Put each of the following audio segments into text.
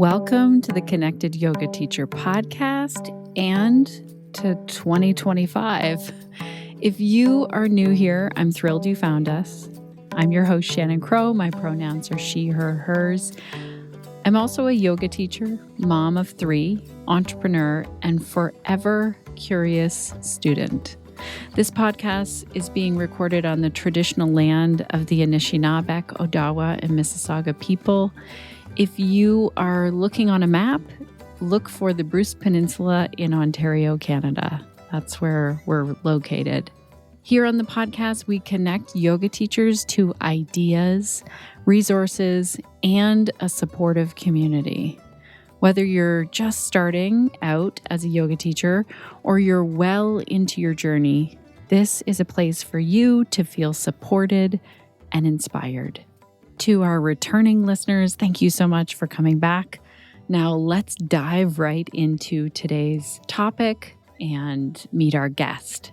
Welcome to the Connected Yoga Teacher podcast and to 2025. If you are new here, I'm thrilled you found us. I'm your host, Shannon Crow. My pronouns are she, her, hers. I'm also a yoga teacher, mom of 3, entrepreneur, and forever curious student. This podcast is being recorded on the traditional land of the Anishinaabe, Odawa, and Mississauga people. If you are looking on a map, look for the Bruce Peninsula in Ontario, Canada. That's where we're located. Here on the podcast, we connect yoga teachers to ideas, resources, and a supportive community. Whether you're just starting out as a yoga teacher or you're well into your journey, this is a place for you to feel supported and inspired. To our returning listeners, thank you so much for coming back. Now let's dive right into today's topic and meet our guest.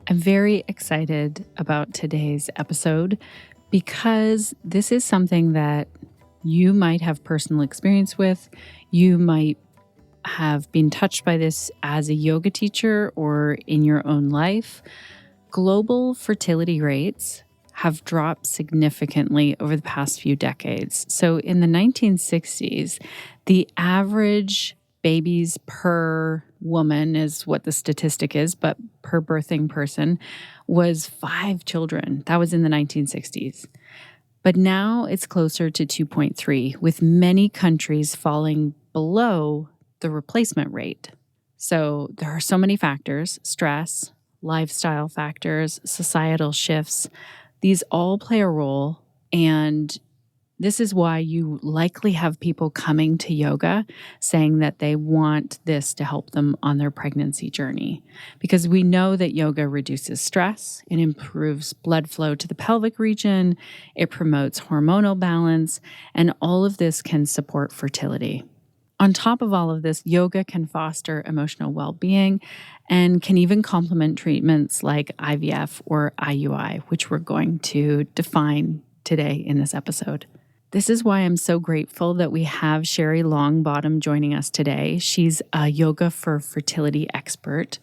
I'm very excited about today's episode because this is something that you might have personal experience with. You might have been touched by this as a yoga teacher or in your own life. Global fertility rates have dropped significantly over the past few decades. So in the 1960s, the average babies per woman is what the statistic is, but per birthing person was 5 children. That was in the 1960s. But now it's closer to 2.3, with many countries falling below the replacement rate. So there are so many factors: stress, lifestyle factors, societal shifts. These all play a role, and this is why you likely have people coming to yoga saying that they want this to help them on their pregnancy journey. Because we know that yoga reduces stress, it improves blood flow to the pelvic region, it promotes hormonal balance, and all of this can support fertility. On top of all of this, yoga can foster emotional well-being and can even complement treatments like IVF or IUI, which we're going to define today in this episode. This is why I'm so grateful that we have Sherry Longbottom joining us today. She's a yoga for fertility expert.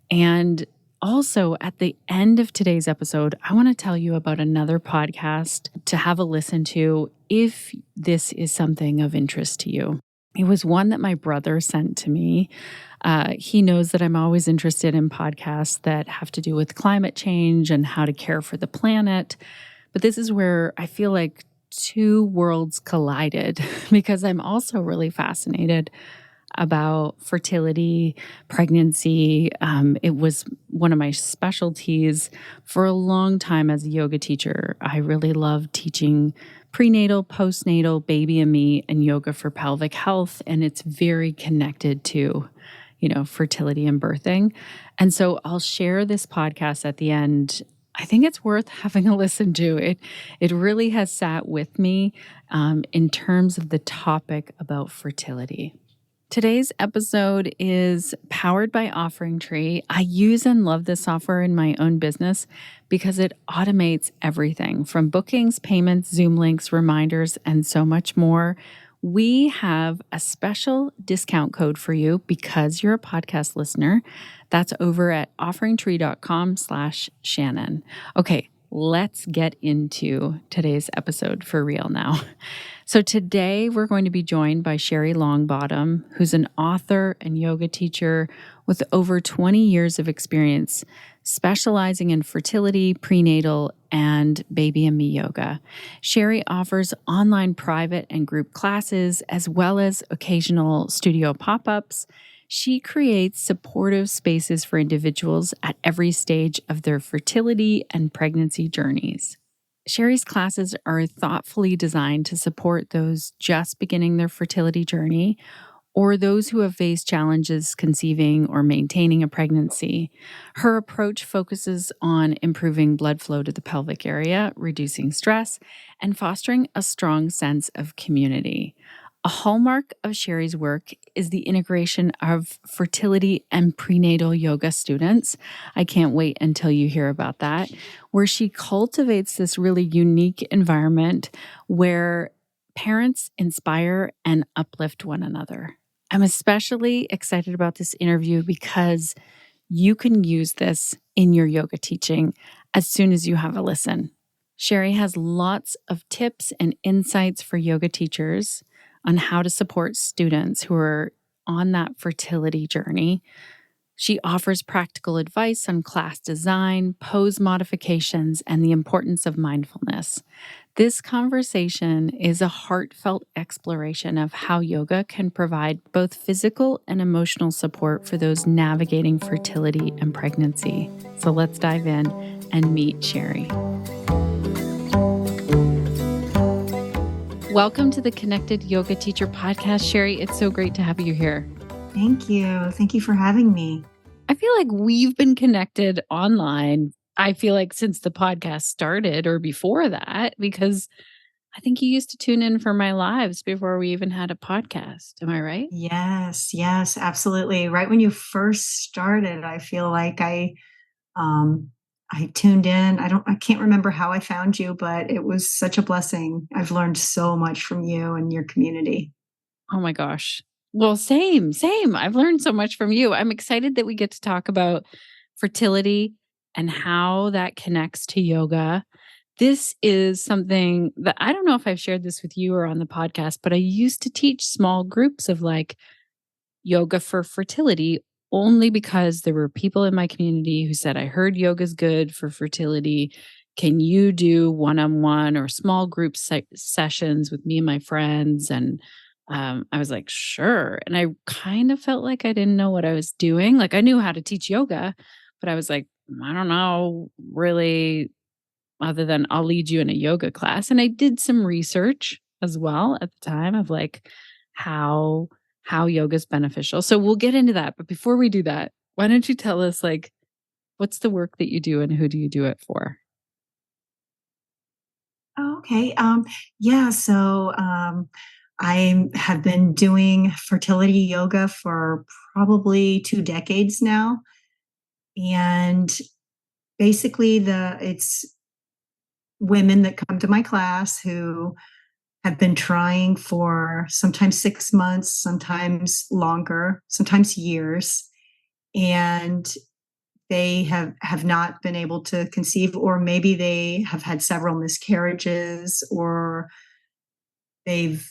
And also at the end of today's episode, I want to tell you about another podcast to have a listen to if this is something of interest to you. It was one that my brother sent to me. He knows that I'm always interested in podcasts that have to do with climate change and how to care for the planet. But this is where I feel like two worlds collided because I'm also really fascinated about fertility, pregnancy. It was one of my specialties for a long time as a yoga teacher. I really loved teaching prenatal, postnatal, baby and me, and yoga for pelvic health. And it's very connected to, fertility and birthing. And so I'll share this podcast at the end. I think it's worth having a listen to. It really has sat with me in terms of the topic about fertility. Today's episode is powered by OfferingTree. I use and love this software in my own business because it automates everything from bookings, payments, Zoom links, reminders, and so much more. We have a special discount code for you because you're a podcast listener. That's over at offeringtree.com/Shannon. Okay, let's get into today's episode for real now. So today we're going to be joined by Sherry Longbottom, who's an author and yoga teacher with over 20 years of experience specializing in fertility, prenatal, and baby and me yoga. Sherry offers online private and group classes as well as occasional studio pop-ups. She creates supportive spaces for individuals at every stage of their fertility and pregnancy journeys. Sherry's classes are thoughtfully designed to support those just beginning their fertility journey or those who have faced challenges conceiving or maintaining a pregnancy. Her approach focuses on improving blood flow to the pelvic area, reducing stress, and fostering a strong sense of community. A hallmark of Sherry's work is the integration of fertility and prenatal yoga students. I can't wait until you hear about that, where she cultivates this really unique environment where parents inspire and uplift one another. I'm especially excited about this interview because you can use this in your yoga teaching as soon as you have a listen. Sherry has lots of tips and insights for yoga teachers on how to support students who are on that fertility journey. She offers practical advice on class design, pose modifications, and the importance of mindfulness. This conversation is a heartfelt exploration of how yoga can provide both physical and emotional support for those navigating fertility and pregnancy. So let's dive in and meet Sherry. Welcome to the Connected Yoga Teacher Podcast, Sherry. It's so great to have you here. Thank you. Thank you for having me. I feel like we've been connected online, I feel like since the podcast started or before that, because I think you used to tune in for my lives before we even had a podcast. Am I right? Yes, absolutely. Right when you first started, I feel like I tuned in. I can't remember how I found you, but it was such a blessing. I've learned so much from you and your community. Oh my gosh. Well, same. I've learned so much from you. I'm excited that we get to talk about fertility and how that connects to yoga. This is something that I don't know if I've shared this with you or on the podcast, but I used to teach small groups of like yoga for fertility only because there were people in my community who said, I heard yoga's good for fertility. Can you do one on one or small group sessions with me and my friends? And I was like, sure. And I kind of felt like I didn't know what I was doing. Like I knew how to teach yoga, but I was like, I don't know really, other than I'll lead you in a yoga class. And I did some research as well at the time of like how yoga is beneficial. So we'll get into that. But before we do that, why don't you tell us like what's the work that you do and who do you do it for? Oh, okay. I have been doing fertility yoga for probably 2 decades now. And basically it's women that come to my class who have been trying for sometimes 6 months, sometimes longer, sometimes years, and they have not been able to conceive, or maybe they have had several miscarriages, or they've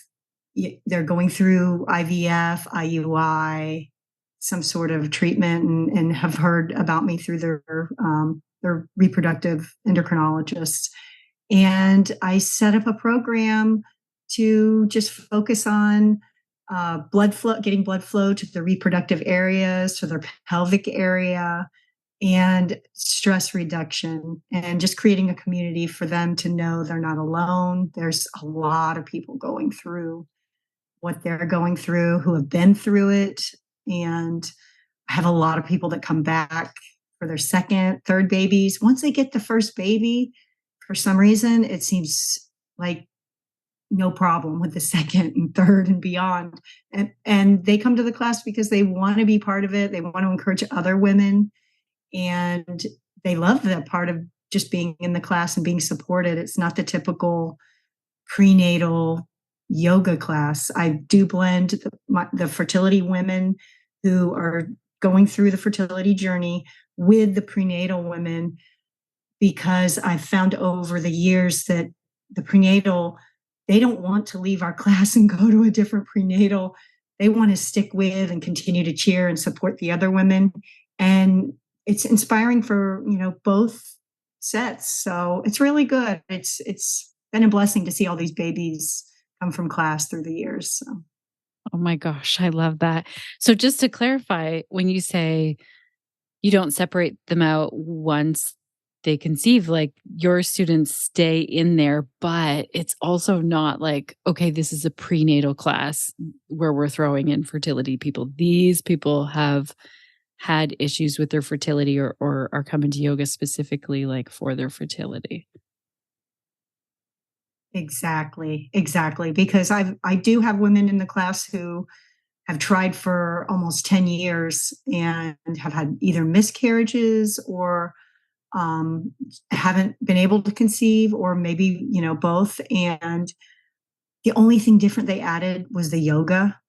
they're going through IVF, IUI, some sort of treatment, and have heard about me through their reproductive endocrinologist. And I set up a program to just focus on blood flow, getting blood flow to the reproductive areas, to their pelvic area, and stress reduction, and just creating a community for them to know they're not alone. There's a lot of people going through what they're going through who have been through it. And I have a lot of people that come back for their second, third babies. Once they get the first baby, for some reason, it seems like no problem with the second and third and beyond. And they come to the class because they want to be part of it. They want to encourage other women. And they love that part of just being in the class and being supported. It's not the typical prenatal yoga class. I do blend the fertility women who are going through the fertility journey with the prenatal women, because I've found over the years that the prenatal, they don't want to leave our class and go to a different prenatal. They want to stick with and continue to cheer and support the other women. And it's inspiring for, both sets. So it's really good. It's been a blessing to see all these babies come from class through the years. So. Oh my gosh, I love that. So just to clarify, when you say you don't separate them out once they conceive, like your students stay in there, but it's also not like, okay, this is a prenatal class where we're throwing in fertility people. These people have had issues with their fertility or are coming to yoga specifically like for their fertility. Exactly. Because I do have women in the class who have tried for almost 10 years and have had either miscarriages or haven't been able to conceive, or maybe, both. And The only thing different they added was the yoga,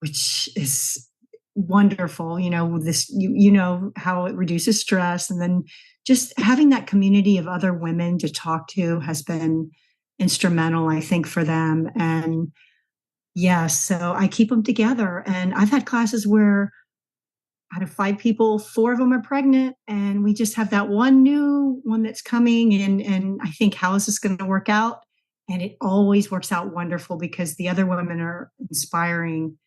which is wonderful. You know how it reduces stress, and then just having that community of other women to talk to has been instrumental, I think, for them. And yeah, so I keep them together. And I've had classes where out of 5 people, 4 of them are pregnant, and we just have that one new one that's coming. And I think, how is this going to work out? And it always works out wonderful because the other women are inspiring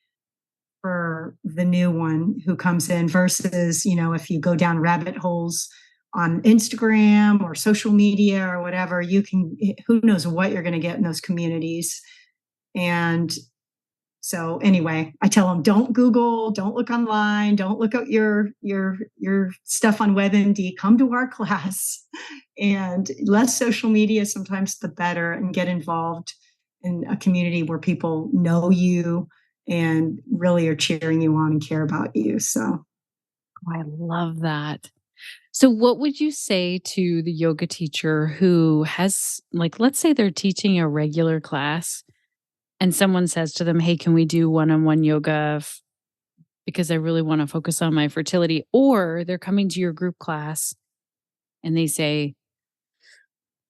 for the new one who comes in versus, if you go down rabbit holes on Instagram or social media or whatever, who knows what you're going to get in those communities. And so anyway, I tell them, don't Google, don't look online, don't look at your stuff on WebMD, come to our class. And less social media, sometimes the better, and get involved in a community where people know you and really are cheering you on and care about you. So I love that. So what would you say to the yoga teacher who has, like, let's say they're teaching a regular class and someone says to them, "Hey, can we do one-on-one yoga because I really want to focus on my fertility?" Or they're coming to your group class and they say,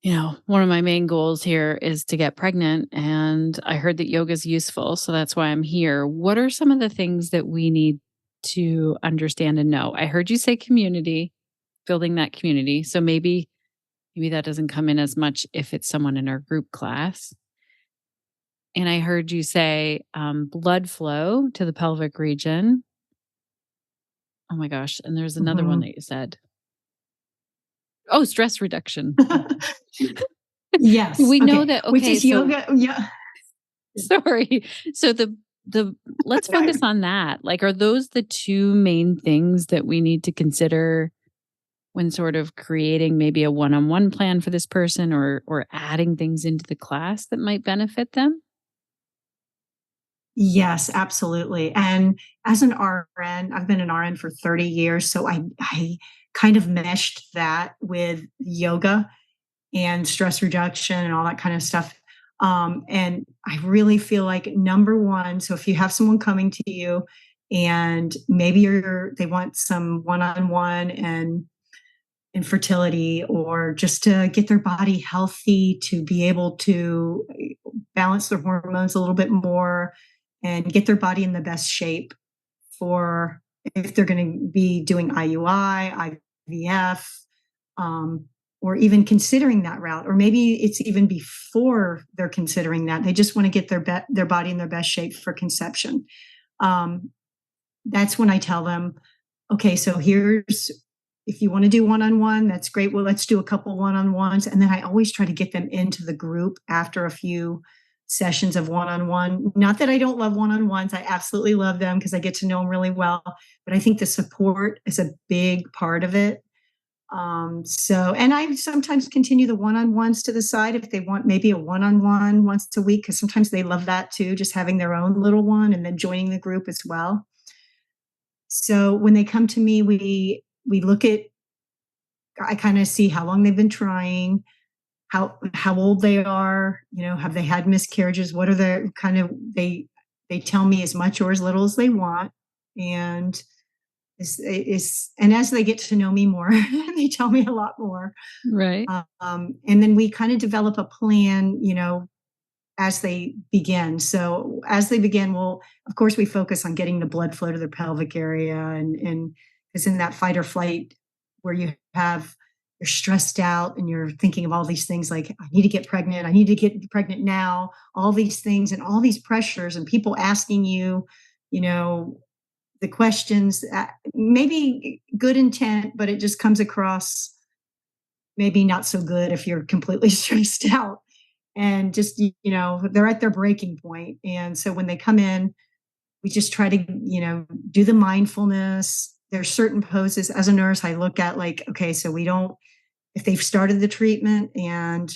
"One of my main goals here is to get pregnant, and I heard that yoga is useful, so that's why I'm here." What are some of the things that we need to understand and know? I heard you say community, building that community. So maybe that doesn't come in as much if it's someone in our group class. And I heard you say blood flow to the pelvic region. Oh my gosh. And there's another one mhm. that you said. Oh, stress reduction. Yes. We know Okay. that. Which Okay. is So yoga. Yeah. sorry. So the let's focus on that. Like, are those the two main things that we need to consider when sort of creating maybe a one-on-one plan for this person, or adding things into the class that might benefit them? Yes, absolutely. And as an RN, I've been an RN for 30 years. So I kind of meshed that with yoga and stress reduction and all that kind of stuff. And I really feel like, number one, so if you have someone coming to you and maybe they want some one-on-one and infertility, or just to get their body healthy, to be able to balance their hormones a little bit more and get their body in the best shape for if they're going to be doing IUI, IVF, or even considering that route, or maybe it's even before they're considering that. They just want to get their body in their best shape for conception. Um, that's when I tell them, okay, so here's, if you want to do one-on-one, that's great. Well, let's do a couple one-on-ones. And then I always try to get them into the group after a few sessions of one-on-one. Not that I don't love one-on-ones. I absolutely love them because I get to know them really well. But I think the support is a big part of it. And I sometimes continue the one-on-ones to the side if they want maybe a one-on-one once a week, because sometimes they love that too, just having their own little one and then joining the group as well. So when they come to me, we look at, I kind of see how long they've been trying, how old they are, have they had miscarriages, what are their kind of, they tell me as much or as little as they want. And and as they get to know me more, they tell me a lot more. Right. And then we kind of develop a plan, as they begin. So as they begin, well, of course, we focus on getting the blood flow to the pelvic area, and because in that fight or flight where you're stressed out and you're thinking of all these things like, I need to get pregnant, I need to get pregnant now, all these things and all these pressures and people asking you, the questions, maybe good intent, but it just comes across maybe not so good if you're completely stressed out. And just, they're at their breaking point. And so when they come in, we just try to, do the mindfulness. There's certain poses. As a nurse, I look at, like, okay, so if they've started the treatment, and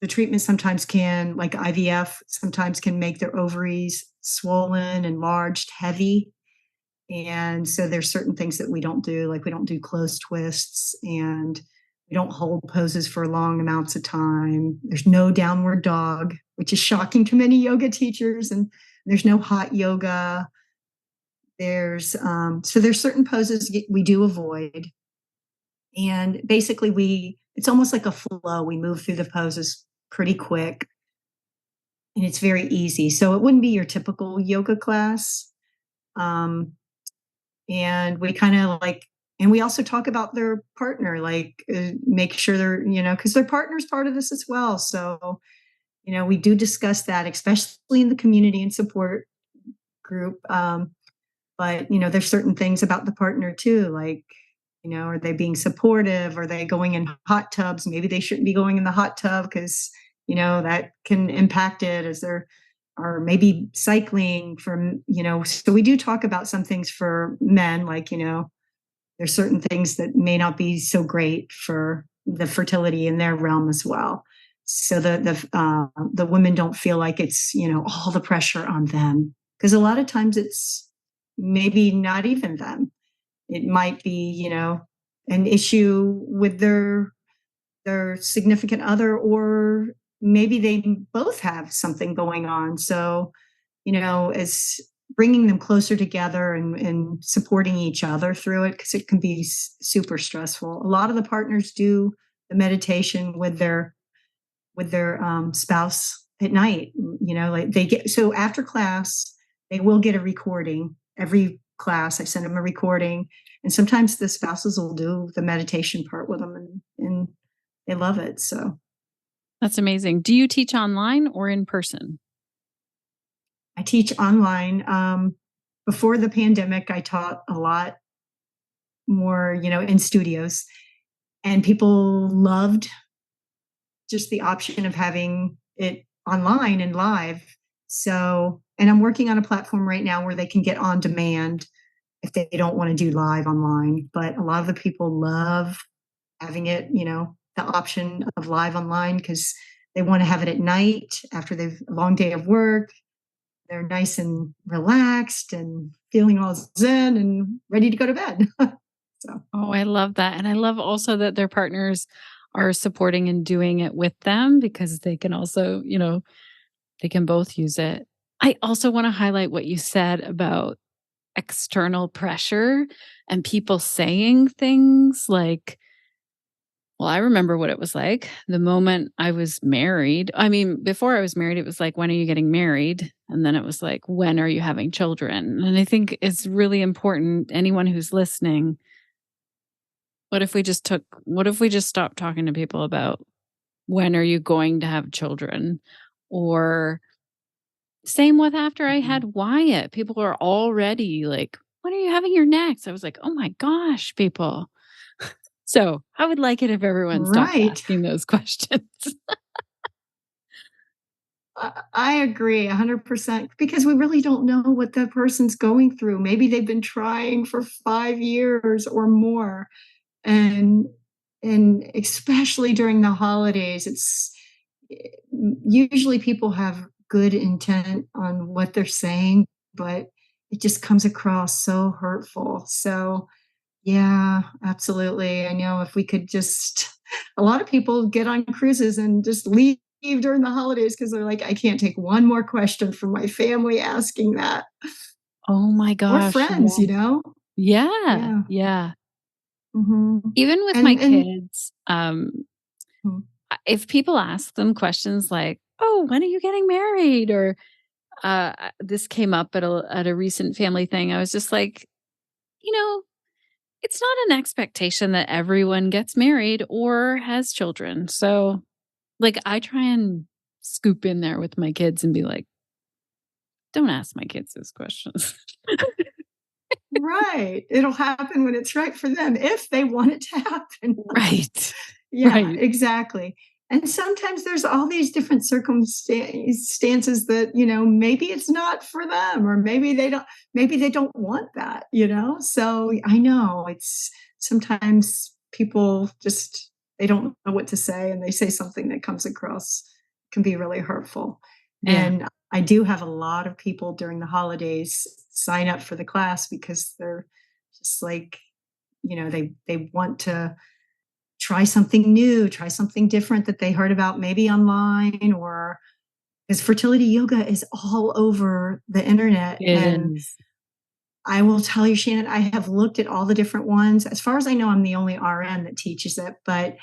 the treatment sometimes can, like IVF, sometimes can make their ovaries swollen, enlarged, heavy. And so there's certain things that we don't do, like we don't do close twists, and we don't hold poses for long amounts of time. There's no downward dog, which is shocking to many yoga teachers. And there's no hot yoga. There's certain poses we do avoid. And basically it's almost like a flow. We move through the poses pretty quick and it's very easy. So it wouldn't be your typical yoga class. And we kind of and we also talk about their partner, make sure they're, because their partner's part of this as well. So, we do discuss that, especially in the community and support group. But, there's certain things about the partner too, are they being supportive? Are they going in hot tubs? Maybe they shouldn't be going in the hot tub because, that can impact it or maybe cycling from, so we do talk about some things for men, there's certain things that may not be so great for the fertility in their realm as well. So the women don't feel like it's, all the pressure on them. Because a lot of times it's maybe not even them. It might be, an issue with their significant other, or maybe they both have something going on. So, as bringing them closer together and supporting each other through it, because it can be super stressful. A lot of the partners do the meditation with their spouse at night. So after class, they will get a recording. Every class, I send them a recording, and sometimes the spouses will do the meditation part with them, and they love it. So That's amazing. Do you teach online or in person? I teach online. Before the pandemic, I taught a lot more, in studios, and people loved just the option of having it online and live. So, and I'm working on a platform right now where they can get on demand if they don't want to do live online. But a lot of the people love having it, the option of live online, because they want to have it at night after they've a long day of work. They're nice and relaxed and feeling all zen and ready to go to bed. So, Oh, I love that. And I love also that their partners are supporting and doing it with them, because they can also, they can both use it. I also want to highlight what you said about external pressure and people saying things like, well, I remember what it was like the moment I was married. I mean, before I was married, it was like, when are you getting married? And then it was like, when are you having children? And I think it's really important, anyone who's listening, what if we just stopped talking to people about when are you going to have children? Or same with after I mhm. had Wyatt, people are already like, when are you having your next? I was like, oh my gosh, people. So I would like it if everyone stopped Right. asking those questions. I agree 100%, because we really don't know what that person's going through. Maybe they've been trying for 5 years or more. And especially during the holidays, it's usually people have good intent on what they're saying, but it just comes across so hurtful. So yeah, absolutely. I know if we could just, a lot of people get on cruises and just leave during the holidays because they're like, I can't take one more question from my family asking that, Oh my or gosh, friends, yeah. Yeah, Yeah. yeah. Hmm. Even with my And kids, hmm, if people ask them questions like, "Oh, when are you getting married?" or this came up at a recent family thing, I was just like, you know, it's not an expectation that everyone gets married or has children. So, like, I try and scoop in there with my kids and be like, "Don't ask my kids those questions." right. It'll happen when it's right for them if they want it to happen. Right. Yeah, Right. exactly. And sometimes there's all these different circumstances that, maybe it's not for them, or maybe they don't want that, So I know it's sometimes people just, they don't know what to say, and they say something that comes across, can be really hurtful. Yeah. And I do have a lot of people during the holidays sign up for the class because they're just like, they want to try something new, try something different that they heard about maybe online, or because fertility yoga is all over the internet. It And is. I will tell you, Shannon, I have looked at all the different ones. As far as I know, I'm the only RN that teaches it, but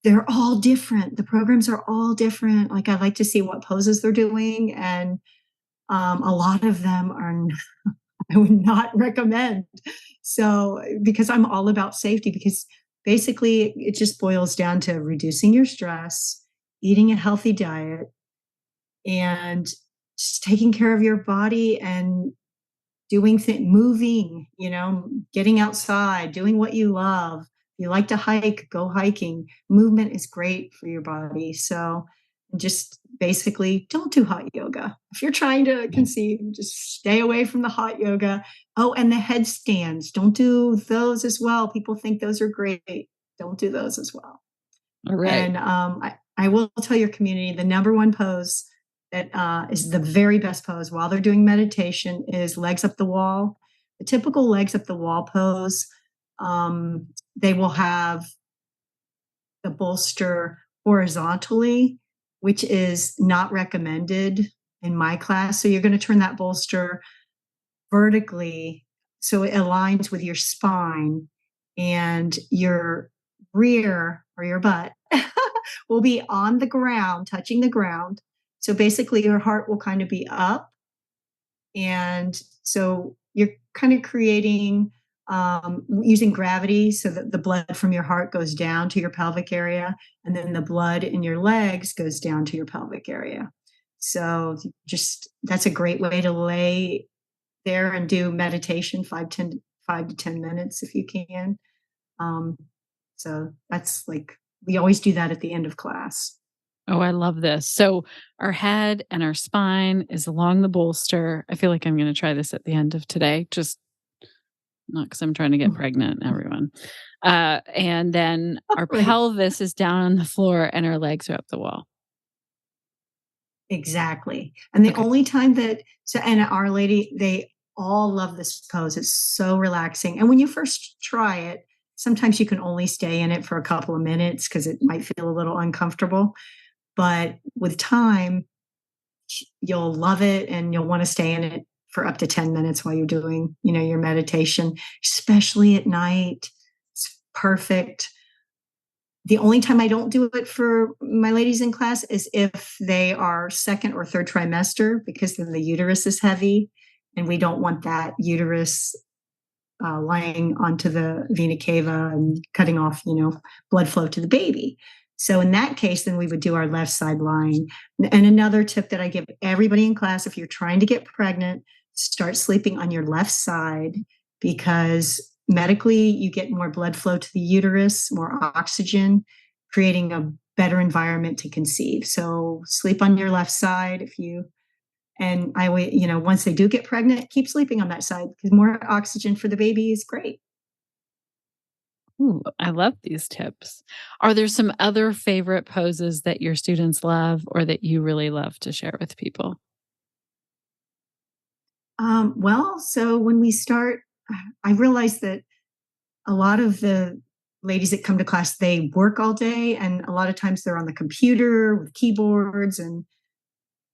they're all different. The programs are all different. Like, I like to see what poses they're doing. And a lot of them are, I would not recommend. So, because I'm all about safety, because basically it just boils down to reducing your stress, eating a healthy diet, and just taking care of your body and doing things, moving, getting outside, doing what you love. You like to hike, go hiking. Movement is great for your body. So just basically don't do hot yoga. If you're trying to conceive, just stay away from the hot yoga. Oh, and the headstands, don't do those as well. People think those are great. Don't do those as well. All right. And I will tell your community the number one pose that is the very best pose while they're doing meditation is legs up the wall. The typical legs up the wall pose, they will have the bolster horizontally, which is not recommended in my class. So you're going to turn that bolster vertically so it aligns with your spine, and your rear or your butt will be on the ground, touching the ground. So basically, your heart will kind of be up. And so you're kind of creating, using gravity so that the blood from your heart goes down to your pelvic area, and then the blood in your legs goes down to your pelvic area. So just that's a great way to lay there and do meditation, 5 to 10 minutes if you can. So that's like, we always do that at the end of class. Oh, I love this. So our head and our spine is along the bolster. I feel like I'm going to try this at the end of today, just not because I'm trying to get pregnant, everyone. And then our Right. pelvis is down on the floor and our legs are up the wall. Exactly. And the Okay. only time and Our Lady, they all love this pose. It's so relaxing. And when you first try it, sometimes you can only stay in it for a couple of minutes because it might feel a little uncomfortable. But with time, you'll love it and you'll want to stay in it for up to 10 minutes while you're doing, your meditation, especially at night. It's perfect. The only time I don't do it for my ladies in class is if they are second or third trimester, because then the uterus is heavy and we don't want that uterus lying onto the vena cava and cutting off, blood flow to the baby. So in that case, then we would do our left side lying. And another tip that I give everybody in class, if you're trying to get pregnant, start sleeping on your left side, because medically you get more blood flow to the uterus, more oxygen, creating a better environment to conceive. So sleep on your left side and once they do get pregnant, keep sleeping on that side because more oxygen for the baby is great. Ooh, I love these tips. Are there some other favorite poses that your students love or that you really love to share with people? So when we start, I realized that a lot of the ladies that come to class, they work all day, and a lot of times they're on the computer with keyboards. And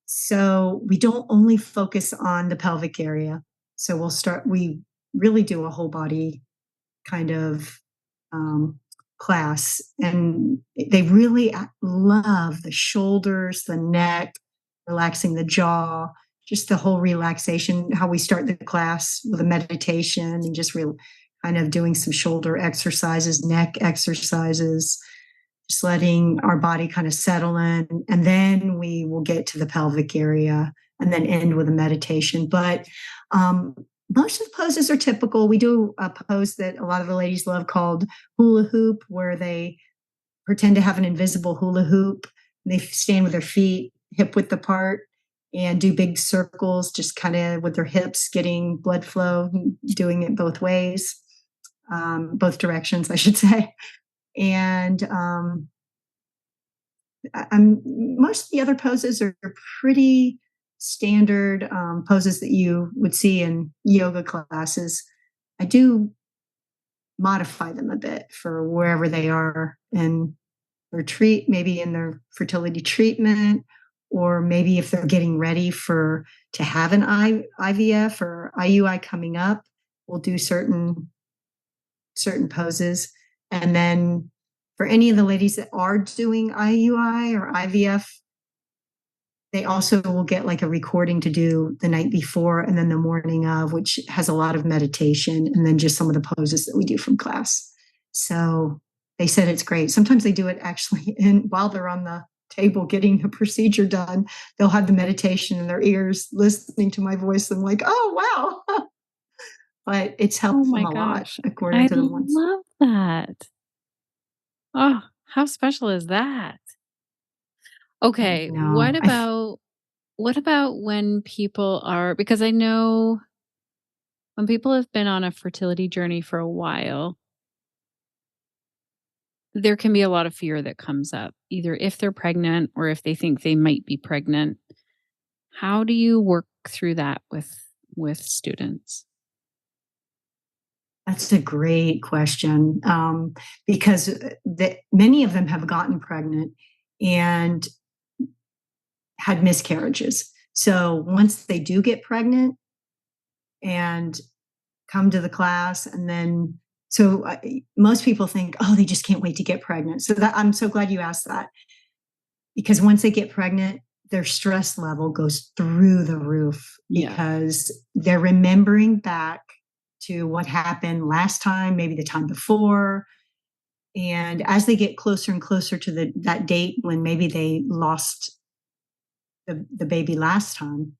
so we don't only focus on the pelvic area. So we really do a whole body kind of class. And they really love the shoulders, the neck, relaxing the jaw, just the whole relaxation, how we start the class with a meditation and just kind of doing some shoulder exercises, neck exercises, just letting our body kind of settle in. And then we will get to the pelvic area and then end with a meditation. But most of the poses are typical. We do a pose that a lot of the ladies love called hula hoop, where they pretend to have an invisible hula hoop. They stand with their feet hip width apart and do big circles, just kind of with their hips, getting blood flow, doing it both ways, both directions, I should say. And most of the other poses are pretty standard poses that you would see in yoga classes. I do modify them a bit for wherever they are in their maybe in their fertility treatment, or maybe if they're getting ready to have an IVF or IUI coming up, we'll do certain poses. And then for any of the ladies that are doing IUI or IVF, they also will get like a recording to do the night before and then the morning of, which has a lot of meditation and then just some of the poses that we do from class. So they said it's great. Sometimes they do it actually while they're on the table getting the procedure done. They'll have the meditation in their ears, listening to my voice. I'm like, oh, wow. But it's helped Oh them my a lot, gosh. according I to the ones. love that. Oh, how special is that? I Okay, know. what about when people are, because I know when people have been on a fertility journey for a while, there can be a lot of fear that comes up, either if they're pregnant or if they think they might be pregnant. How do you work through that with students? That's a great question, because many of them have gotten pregnant and had miscarriages. So once they do get pregnant and come to the class, and then most people think, oh, they just can't wait to get pregnant. So I'm so glad you asked that, because once they get pregnant, their stress level goes through the roof because they're remembering back to what happened last time, maybe the time before. And as they get closer and closer to that date when maybe they lost the baby last time,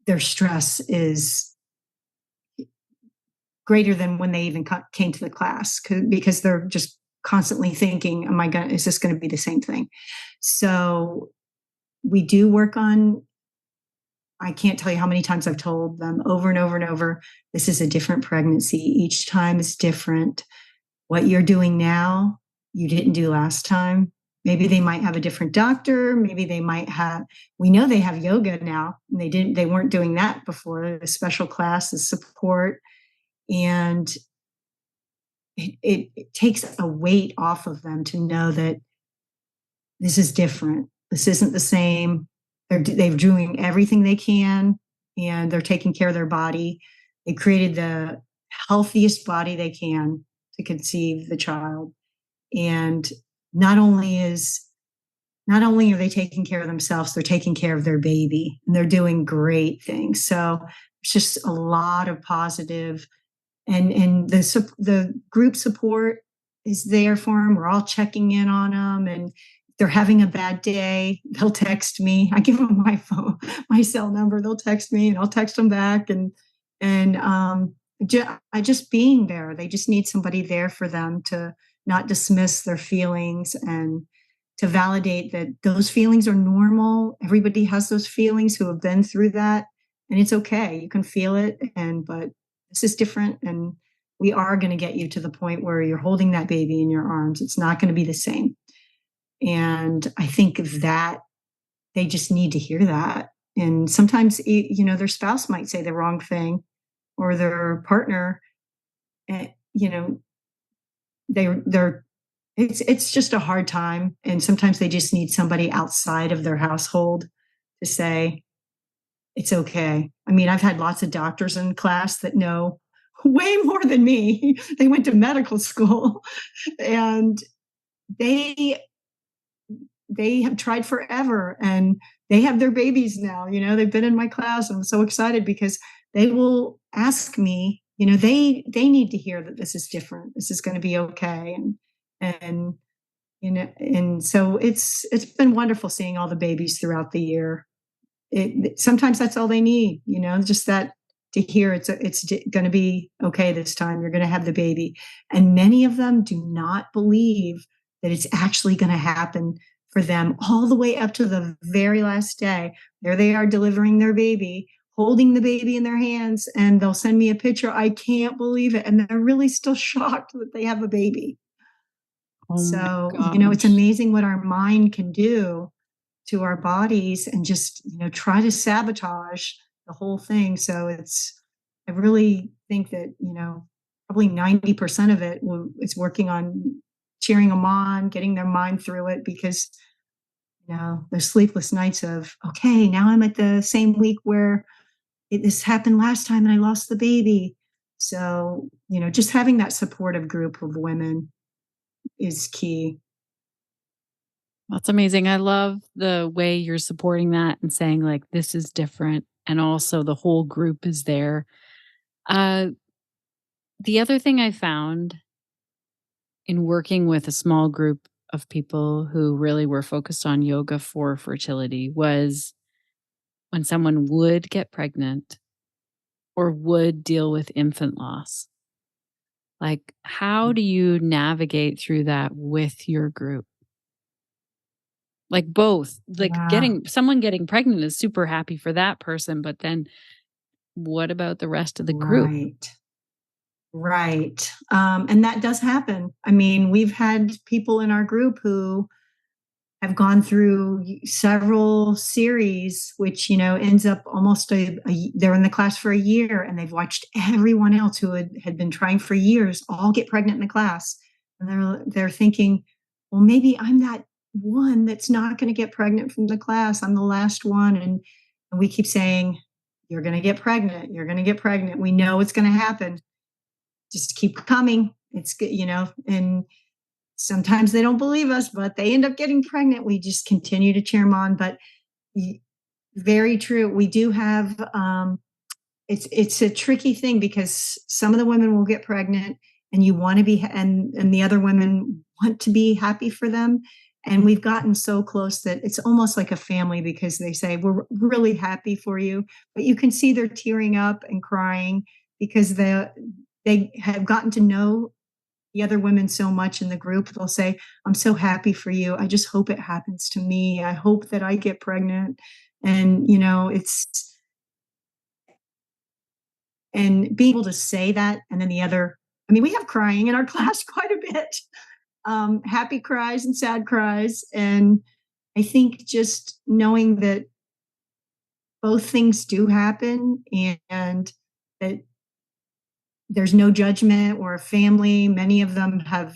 their stress is greater than when they even came to the class, because they're just constantly thinking, is this going to be the same thing? So we do work on, I can't tell you how many times I've told them over and over and over, this is a different pregnancy. Each time is different. What you're doing now, you didn't do last time. Maybe they might have a different doctor. Maybe they might have, we know they have yoga now. And they weren't doing that before. A special class is support. And it takes a weight off of them to know that this is different. This isn't the same. They're doing everything they can, and they're taking care of their body. They created the healthiest body they can to conceive the child. And not only are they taking care of themselves, they're taking care of their baby, and they're doing great things. So it's just a lot of positive, and the group support is there for them. We're all checking in on them, and if they're having a bad day, they'll text me. I give them my cell number. They'll text me, and I'll text them back. I just being there. They just need somebody there for them to not dismiss their feelings and to validate that those feelings are normal. Everybody has those feelings who have been through that, and it's okay. You can feel it, but this is different, and we are going to get you to the point where you're holding that baby in your arms. It's not going to be the same. And I think that they just need to hear that. And sometimes, their spouse might say the wrong thing, or their partner, they're it's just a hard time. And sometimes they just need somebody outside of their household to say, it's okay. I mean, I've had lots of doctors in class that know way more than me. They went to medical school, and they have tried forever, and they have their babies now. They've been in my class, and I'm so excited because they will ask me, they need to hear that this is different. This is going to be okay. And and so it's been wonderful seeing all the babies throughout the year. Sometimes that's all they need, just that, to hear it's going to be okay this time. You're going to have the baby. And many of them do not believe that it's actually going to happen for them all the way up to the very last day. There they are delivering their baby, holding the baby in their hands, and they'll send me a picture. I can't believe it. And they're really still shocked that they have a baby. Oh my So, it's gosh. amazing what our mind can do to our bodies, and just, try to sabotage the whole thing. So I really think that, probably 90% of it is working on cheering them on, getting their mind through it, because, those sleepless nights of, okay, now I'm at the same week where this happened last time and I lost the baby. So, just having that supportive group of women is key. That's amazing. I love the way you're supporting that and saying, like, this is different. And also the whole group is there. Uh, the other thing I found in working with a small group of people who really were focused on yoga for fertility was when someone would get pregnant or would deal with infant loss. Like, how do you navigate through that with your group? Like both, like Yeah, someone getting pregnant is super happy for that person, but then what about the rest of the group? right. Right. And that does happen. I mean, we've had people in our group who have gone through several series, which, ends up almost they're in the class for a year and they've watched everyone else who had been trying for years all get pregnant in the class. And they're thinking, well, maybe I'm that one that's not going to get pregnant from the class. I'm the last one. And we keep saying, you're going to get pregnant. You're going to get pregnant. We know it's going to happen. Just keep coming. It's good, and sometimes they don't believe us, but they end up getting pregnant. We just continue to cheer them on. But very true. We do have, it's a tricky thing because some of the women will get pregnant and you want to be, and the other women want to be happy for them. And we've gotten so close that it's almost like a family because they say, we're really happy for you, but you can see they're tearing up and crying because they have gotten to know the other women so much in the group. They'll say, I'm so happy for you. I just hope it happens to me. I hope that I get pregnant. And, and being able to say that. And then we have crying in our class quite a bit, happy cries and sad cries. And I think just knowing that both things do happen and that there's no judgment or a family. Many of them have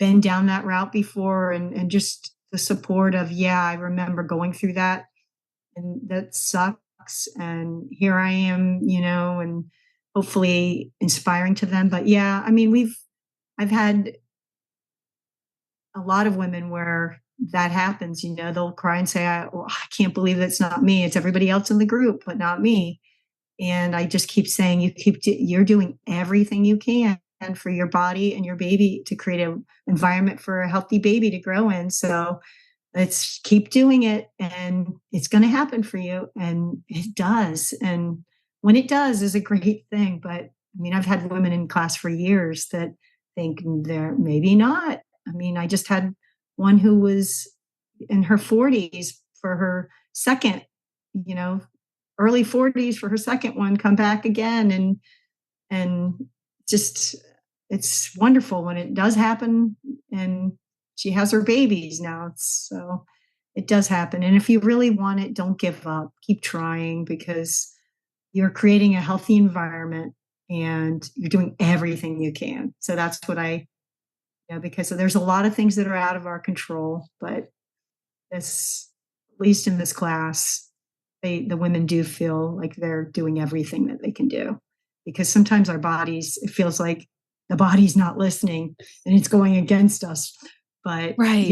been down that route before and just the support of, yeah, I remember going through that and that sucks. And here I am, and hopefully inspiring to them. But yeah, I mean, I've had a lot of women where that happens, they'll cry and say, I can't believe it's not me. It's everybody else in the group, but not me. And I just keep saying, you're doing everything you can for your body and your baby to create an environment for a healthy baby to grow in. So let's keep doing it and it's going to happen for you. And it does. And when it does is a great thing. But I mean, I've had women in class for years that think they're maybe not. I mean, I just had one who was in her 40s for her second, you know, early 40s for her second one, come back again. And just, it's wonderful when it does happen. And she has her babies now. So it does happen. And if you really want it, don't give up. Keep trying because you're creating a healthy environment and you're doing everything you can. So that's what because there's a lot of things that are out of our control, but this, at least in this class, the women do feel like they're doing everything that they can do because sometimes our bodies, it feels like the body's not listening and it's going against us. But, Right.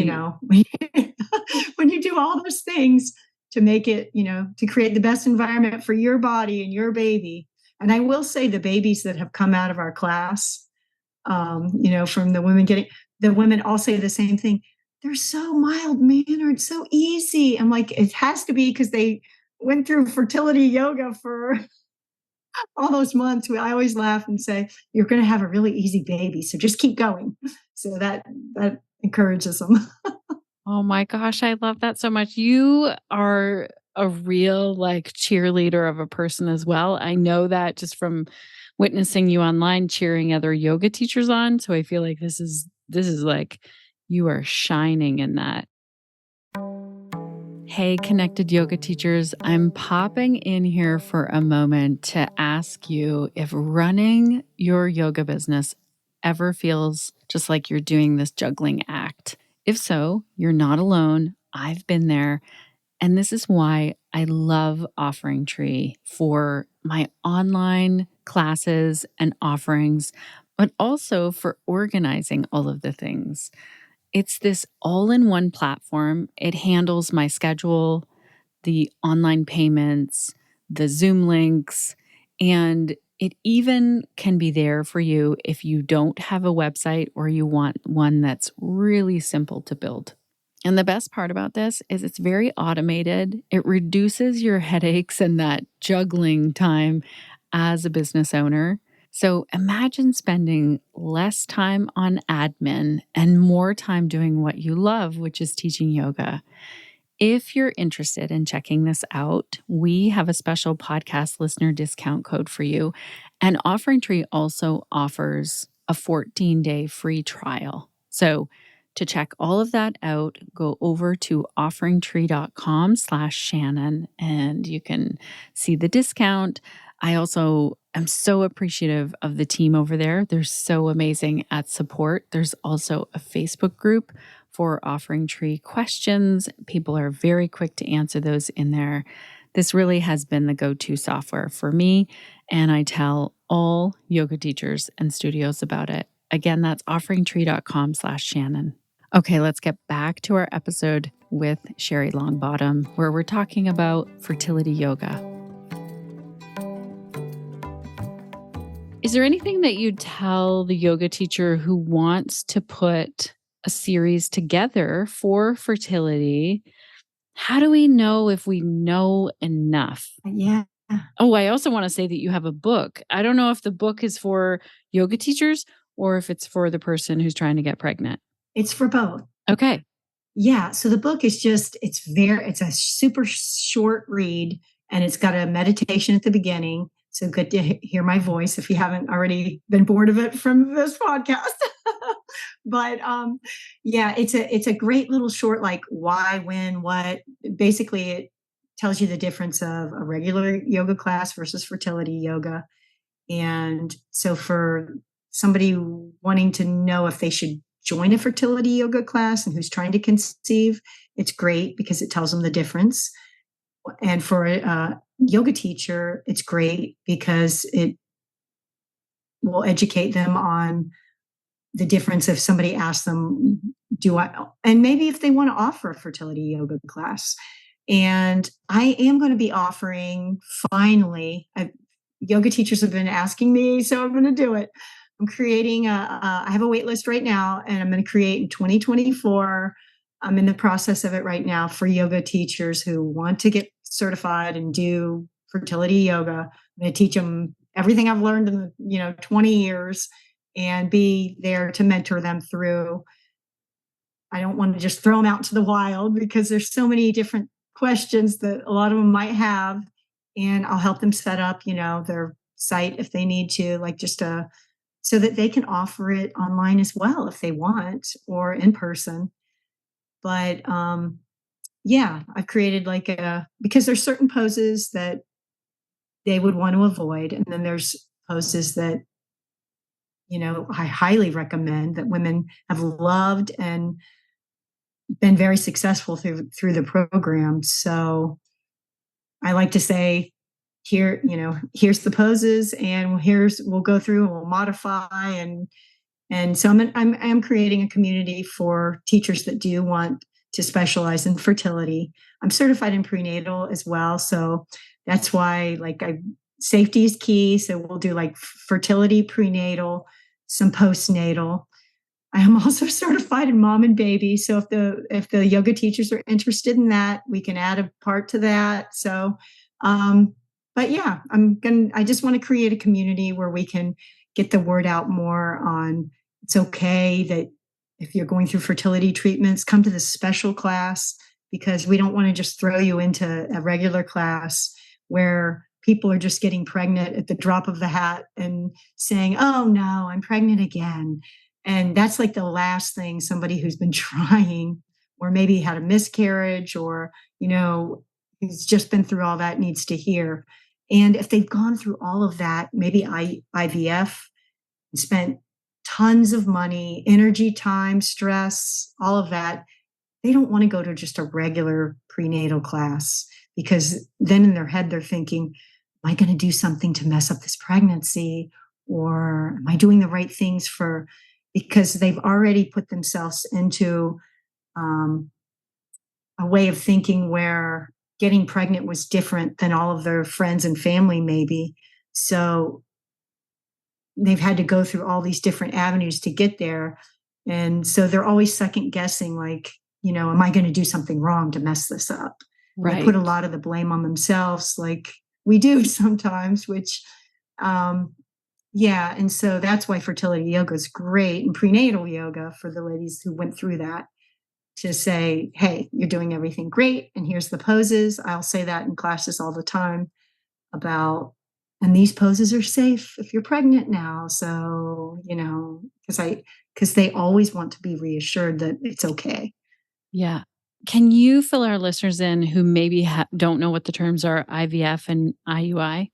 when you do all those things to make it, to create the best environment for your body and your baby. And I will say the babies that have come out of our class, from the women all say the same thing. They're so mild mannered, so easy. I'm like, it has to be because they went through fertility yoga for all those months. I always laugh and say, you're going to have a really easy baby. So just keep going. So that encourages them. Oh my gosh, I love that so much. You are a real like cheerleader of a person as well. I know that just from witnessing you online cheering other yoga teachers on. So I feel like this is like you are shining in that. Hey, connected yoga teachers, I'm popping in here for a moment to ask you if running your yoga business ever feels just like you're doing this juggling act. If so, you're not alone. I've been there. And this is why I love OfferingTree for my online classes and offerings, but also for organizing all of the things. It's this all-in-one platform. It handles my schedule, the online payments, the Zoom links, and it even can be there for you if you don't have a website or you want one that's really simple to build. And the best part about this is it's very automated. It reduces your headaches and that juggling time as a business owner. So imagine spending less time on admin and more time doing what you love, which is teaching yoga. If you're interested in checking this out, we have a special podcast listener discount code for you. And OfferingTree also offers a 14-day free trial. So to check all of that out, go over to offeringtree.com/Shannon and you can see the discount. I also am so appreciative of the team over there. They're so amazing at support. There's also a Facebook group for OfferingTree questions. People are very quick to answer those in there. This really has been the go-to software for me, and I tell all yoga teachers and studios about it. Again, that's offeringtree.com/Shannon. Okay, let's get back to our episode with Sherry Longbottom, where we're talking about fertility yoga. Is there anything that you'd tell the yoga teacher who wants to put a series together for fertility? How do we know if we know enough? Yeah. Oh, I also want to say that you have a book. I don't know if the book is for yoga teachers or if it's for the person who's trying to get pregnant. It's for both. Okay. Yeah. So the book is it's a super short read, and it's got a meditation at the beginning. So good to hear my voice if you haven't already been bored of it from this podcast. But yeah, it's a great little short, like why, when, what. Basically, it tells you the difference of a regular yoga class versus fertility yoga. And so for somebody wanting to know if they should join a fertility yoga class and who's trying to conceive, it's great because it tells them the difference. And for a yoga teacher, it's great because it will educate them on the difference if somebody asks them, and maybe if they want to offer a fertility yoga class. And I am going to be offering, finally, yoga teachers have been asking me, so I'm going to do it. I'm creating I have a wait list right now, and I'm going to create in 2024. I'm in the process of it right now for yoga teachers who want to get certified and do fertility yoga. I'm going to teach them everything I've learned in 20 years and be there to mentor them through. I don't want to just throw them out to the wild because there's so many different questions that a lot of them might have, and I'll help them set up, their site if they need to, like so that they can offer it online as well if they want, or in person. But yeah, I've created because there's certain poses that they would want to avoid, and then there's poses that I highly recommend that women have loved and been very successful through the program. So I like to say, here's the poses, and we'll go through and we'll modify, and so I'm creating a community for teachers that do want to specialize in fertility. I'm certified in prenatal as well, so that's why safety is key. So we'll do fertility, prenatal, some postnatal. I am also certified in mom and baby. So if the yoga teachers are interested in that, we can add a part to that. So, but yeah, I just want to create a community where we can get the word out more on it's okay that if you're going through fertility treatments, come to this special class, because we don't want to just throw you into a regular class where people are just getting pregnant at the drop of the hat and saying, oh no, I'm pregnant again. And that's like the last thing somebody who's been trying, or maybe had a miscarriage, or, who's just been through all that, needs to hear. And if they've gone through all of that, maybe IVF, and spent tons of money, energy, time, stress, all of that, they don't want to go to just a regular prenatal class, because then in their head they're thinking, am I going to do something to mess up this pregnancy? Or am I doing the right things because they've already put themselves into um, a way of thinking where getting pregnant was different than all of their friends and family, maybe. So they've had to go through all these different avenues to get there. And so they're always second guessing, like, am I going to do something wrong to mess this up? And they put a lot of the blame on themselves, like we do sometimes, which, yeah. And so that's why fertility yoga is great, and prenatal yoga for the ladies who went through that, to say, hey, you're doing everything great. And here's the poses. I'll say that in classes all the time about, and these poses are safe if you're pregnant now. So, because they always want to be reassured that it's okay. Yeah. Can you fill our listeners in who maybe don't know what the terms are, IVF and IUI?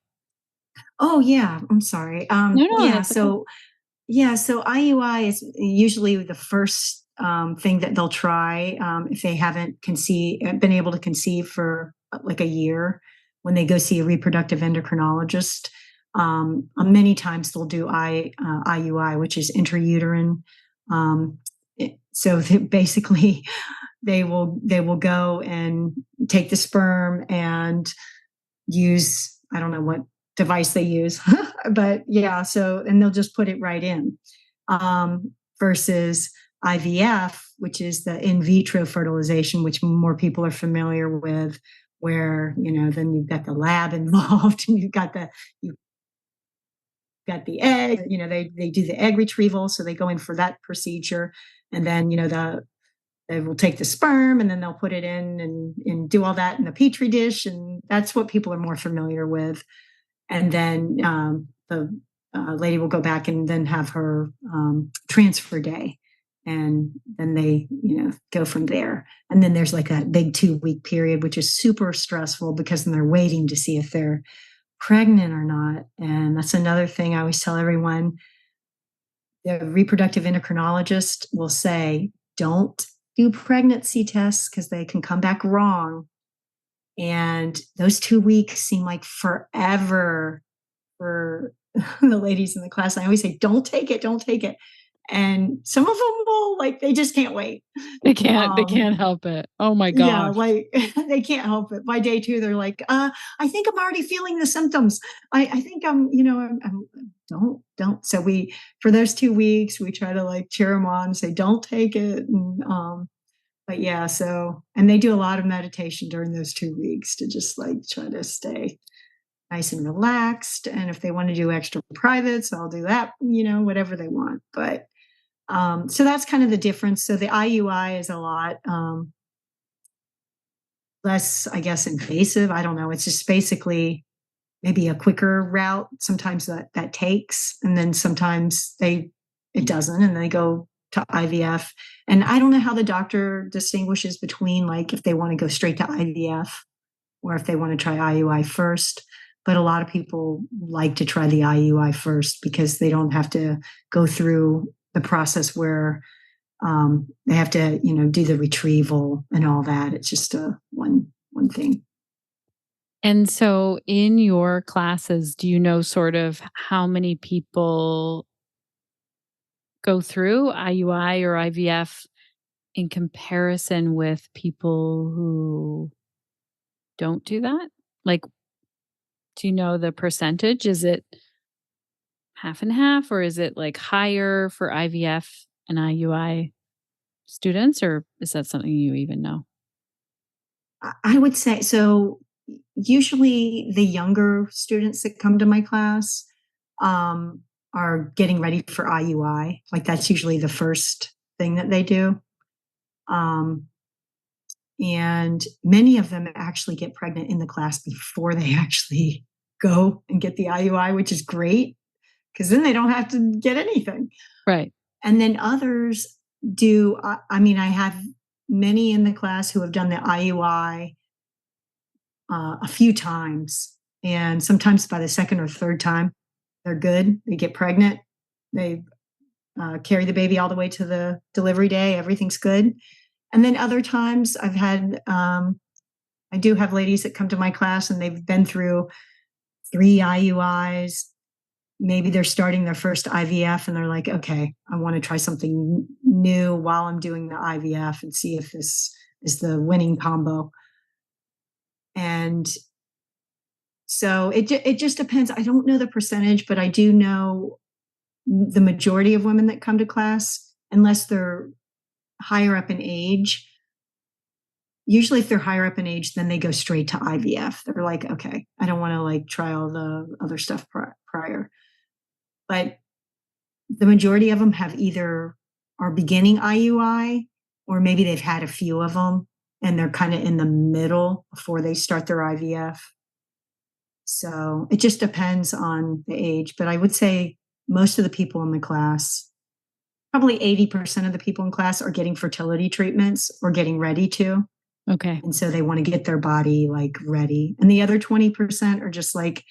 Oh, yeah. I'm sorry. No, Yeah. that's okay. So IUI is usually the first thing that they'll try if they haven't been able to conceive for like a year, when they go see a reproductive endocrinologist. Many times they'll do IUI, which is intrauterine. So basically, they will go and take the sperm and use, I don't know what device they use, but yeah, and they'll just put it right in, versus IVF, which is the in vitro fertilization, which more people are familiar with, where, then you've got the lab involved, and you've got the egg, they do the egg retrieval. So they go in for that procedure. And then, they will take the sperm, and then they'll put it in and do all that in the petri dish. And that's what people are more familiar with. And then the lady will go back and then have her transfer day. And then they, go from there. And then there's like a big 2-week period, which is super stressful, because then they're waiting to see if they're pregnant or not. And that's another thing I always tell everyone. The reproductive endocrinologist will say, don't do pregnancy tests, because they can come back wrong. And those 2 weeks seem like forever for the ladies in the class. I always say, don't take it. And some of them will, like, they just can't wait. They can't help it. Oh my Yeah, gosh. like they can't help it. By day 2, they're like, I think I'm already feeling the symptoms. I think I'm don't. So for those 2 weeks, we try to like cheer them on, say, don't take it. And, but yeah, and they do a lot of meditation during those 2 weeks to just like try to stay nice and relaxed. And if they want to do extra privates, I'll do that, whatever they want. But so that's kind of the difference. So the IUI is a lot less, I guess, invasive. I don't know. It's just basically maybe a quicker route. Sometimes that takes, and then sometimes it doesn't, and they go to IVF. And I don't know how the doctor distinguishes between, like, if they want to go straight to IVF or if they want to try IUI first. But a lot of people like to try the IUI first, because they don't have to go through the process where they have to, do the retrieval and all that. It's just one thing. And so in your classes, do you know sort of how many people go through IUI or IVF in comparison with people who don't do that? Like, do you know the percentage? Is it half and half, or is it like higher for IVF and IUI students, or is that something you even know? I would say so. Usually, the younger students that come to my class um, are getting ready for IUI. Like, that's usually the first thing that they do. And many of them actually get pregnant in the class before they actually go and get the IUI, which is great, because then they don't have to get anything. Right. And then others do. I mean, I have many in the class who have done the IUI a few times. And sometimes by the second or third time, they're good. They get pregnant. They carry the baby all the way to the delivery day. Everything's good. And then other times I've had, I do have ladies that come to my class and they've been through 3 IUIs. Maybe they're starting their first IVF and they're like, okay, I want to try something new while I'm doing the IVF and see if this is the winning combo. And so it just depends. I don't know the percentage, but I do know the majority of women that come to class, unless they're higher up in age, usually if they're higher up in age, then they go straight to IVF. They're like, okay, I don't want to like try all the other stuff prior. But the majority of them have either are beginning IUI or maybe they've had a few of them and they're kind of in the middle before they start their IVF. So it just depends on the age. But I would say most of the people in the class, probably 80% of the people in class are getting fertility treatments or getting ready to. Okay. And so they want to get their body like ready. And the other 20% are just like,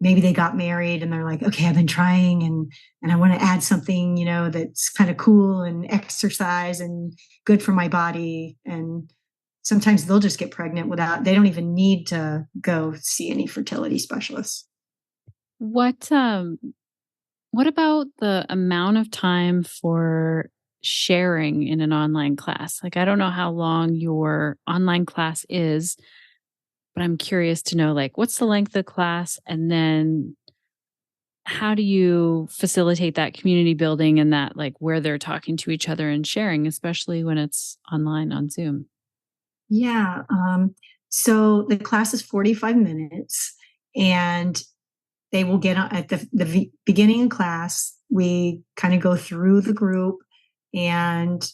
maybe they got married and they're like, okay, I've been trying and I want to add something, you know, that's kind of cool and exercise and good for my body. And sometimes they'll just get pregnant without, they don't even need to go see any fertility specialists. What about the amount of time for sharing in an online class? Like, I don't know how long your online class is, but I'm curious to know, like, what's the length of class? And then how do you facilitate that community building and that, like, where they're talking to each other and sharing, especially when it's online on Zoom? Yeah. So the class is 45 minutes and they will get on at the beginning of class. We kind of go through the group and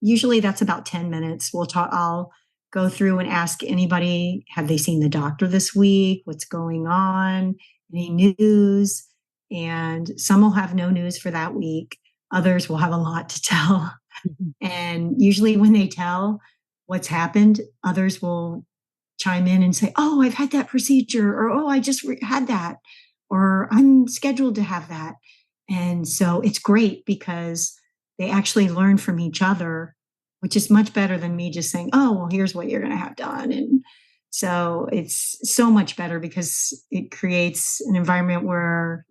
usually that's about 10 minutes. I'll go through and ask anybody, have they seen the doctor this week? What's going on? Any news? And some will have no news for that week. Others will have a lot to tell. Mhm. And usually when they tell what's happened, others will chime in and say, oh, I've had that procedure, or oh, I just had that, or I'm scheduled to have that. And so it's great because they actually learn from each other, which is much better than me just saying, oh, well, here's what you're going to have done. And so it's so much better because it creates an environment where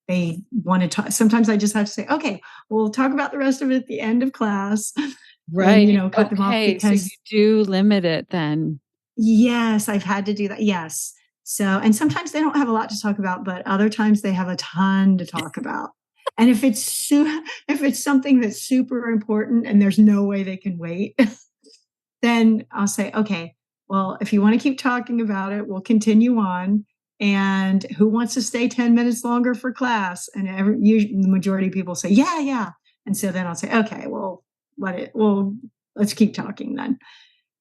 they want to talk. Sometimes I just have to say, okay, we'll talk about the rest of it at the end of class and, Right. cut them off Okay. So you because do limit it then. yes, I've had to do that. Yes. So, and sometimes they don't have a lot to talk about, but other times they have a ton to talk about. And if it's something that's super important and there's no way they can wait, then I'll say, okay, well, if you want to keep talking about it, we'll continue on. And who wants to stay 10 minutes longer for class? And the majority of people say, yeah, yeah. And so then I'll say, okay, well, let's keep talking then.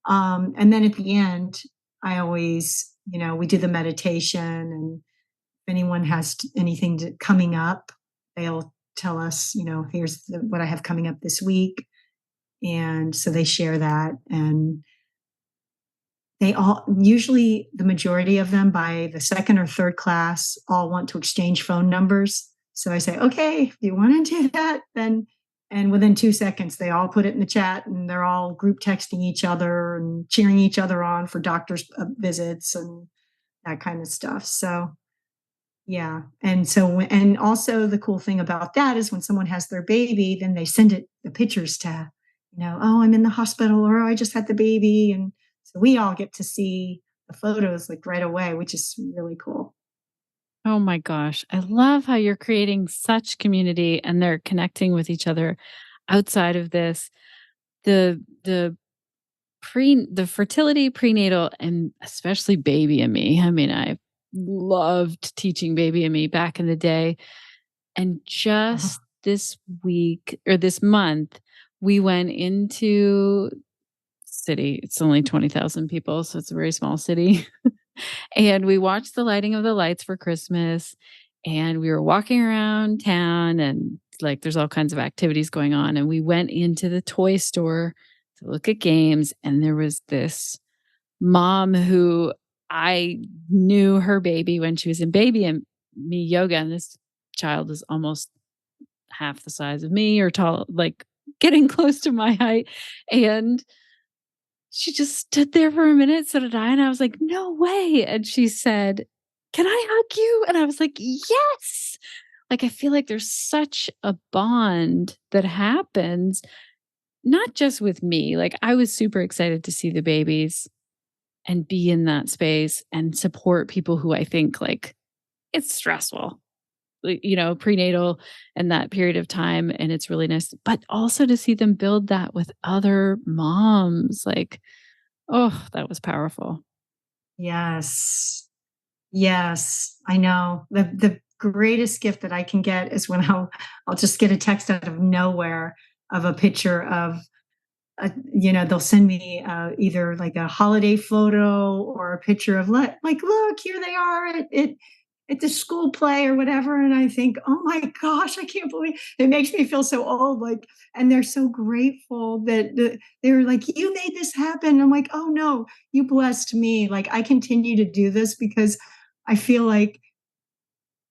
And then at the end, I always, we do the meditation. And if anyone has anything coming up, they'll tell us, here's what I have coming up this week. And so they share that. And they all, usually the majority of them by the second or third class, all want to exchange phone numbers. So I say, okay, if you want to do that, then, and within 2 seconds, they all put it in the chat and they're all group texting each other and cheering each other on for doctor's visits and that kind of stuff. So, yeah. And so, and also the cool thing about that is when someone has their baby, then they send the pictures to, oh, I'm in the hospital or oh, I just had the baby. And so we all get to see the photos like right away, which is really cool. Oh my gosh. I love how you're creating such community and they're connecting with each other outside of this. The fertility, prenatal, and especially baby and me. I mean, I loved teaching baby and me back in the day. And Uh-huh. just this week or this month, we went into city. It's only 20,000 people, so it's a very small city. And we watched the lighting of the lights for Christmas, and we were walking around town and, like, there's all kinds of activities going on, and we went into the toy store to look at games, and there was this mom who I knew her baby when she was in baby and me yoga, and this child is almost half the size of me or tall, like getting close to my height. And she just stood there for a minute, so did I, and I was like, "No way." And she said, "Can I hug you?" And I was like, "Yes." Like, I feel like there's such a bond that happens, not just with me. Like, I was super excited to see the babies and be in that space and support people who I think, like, it's stressful, prenatal and that period of time, and it's really nice, but also to see them build that with other moms, like, oh, that was powerful. Yes. Yes, I know. The greatest gift that I can get is when I'll just get a text out of nowhere of a picture of they'll send me either like a holiday photo or a picture of like, look, here they are at the school play or whatever. And I think, oh my gosh, I can't believe it makes me feel so old. Like, and they're so grateful that they're like, you made this happen. I'm like, oh no, you blessed me. Like, I continue to do this because I feel like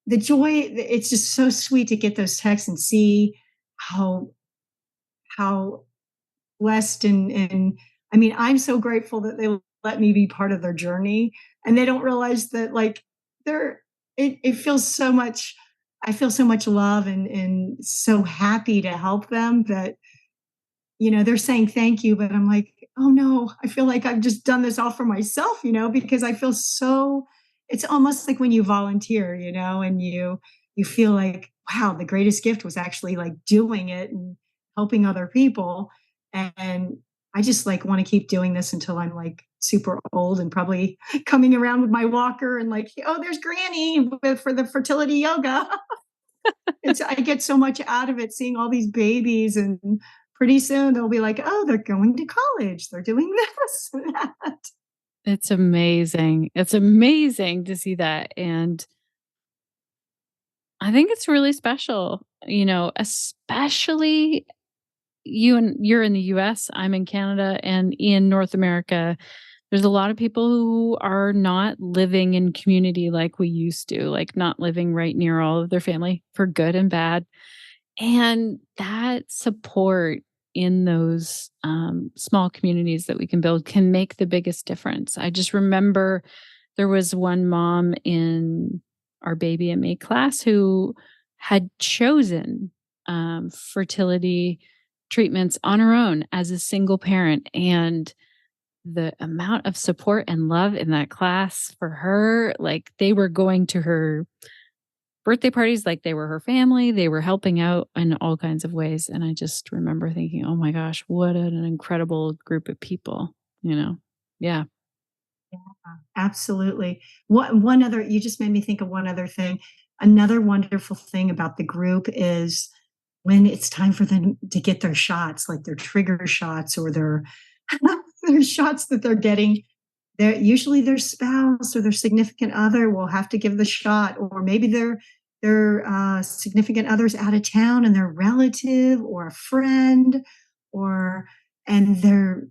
the joy, it's just so sweet to get those texts and see how, how blessed and I mean, I'm so grateful that they let me be part of their journey, and they don't realize that like they're it feels so much. I feel so much love and so happy to help them that they're saying thank you, but I'm like, oh no, I feel like I've just done this all for myself, because I feel so, it's almost like when you volunteer, and you feel like, wow, the greatest gift was actually like doing it and helping other people. And I just like want to keep doing this until I'm like super old and probably coming around with my walker and like, oh, there's Granny for the fertility yoga. I get so much out of it seeing all these babies, and pretty soon they'll be like, "Oh, they're going to college. They're doing this and that." It's amazing. It's amazing to see that, and I think it's really special, especially you're in the US, I'm in Canada, and in North America, there's a lot of people who are not living in community like we used to, like, not living right near all of their family for good and bad. And that support in those, small communities that we can build can make the biggest difference. I just remember there was one mom in our baby and me class who had chosen, fertility treatments on her own as a single parent, and the amount of support and love in that class for her, like, they were going to her birthday parties like they were her family. They were helping out in all kinds of ways, and I just remember thinking, "Oh my gosh, what an incredible group of people," you know? Yeah. Yeah, absolutely. One other, you just made me think of one other thing. Another wonderful thing about the group is when it's time for them to get their shots, like their trigger shots or their their shots that they're getting. They're usually their spouse or their significant other will have to give the shot, or maybe their significant other's out of town and their relative or a friend, or and the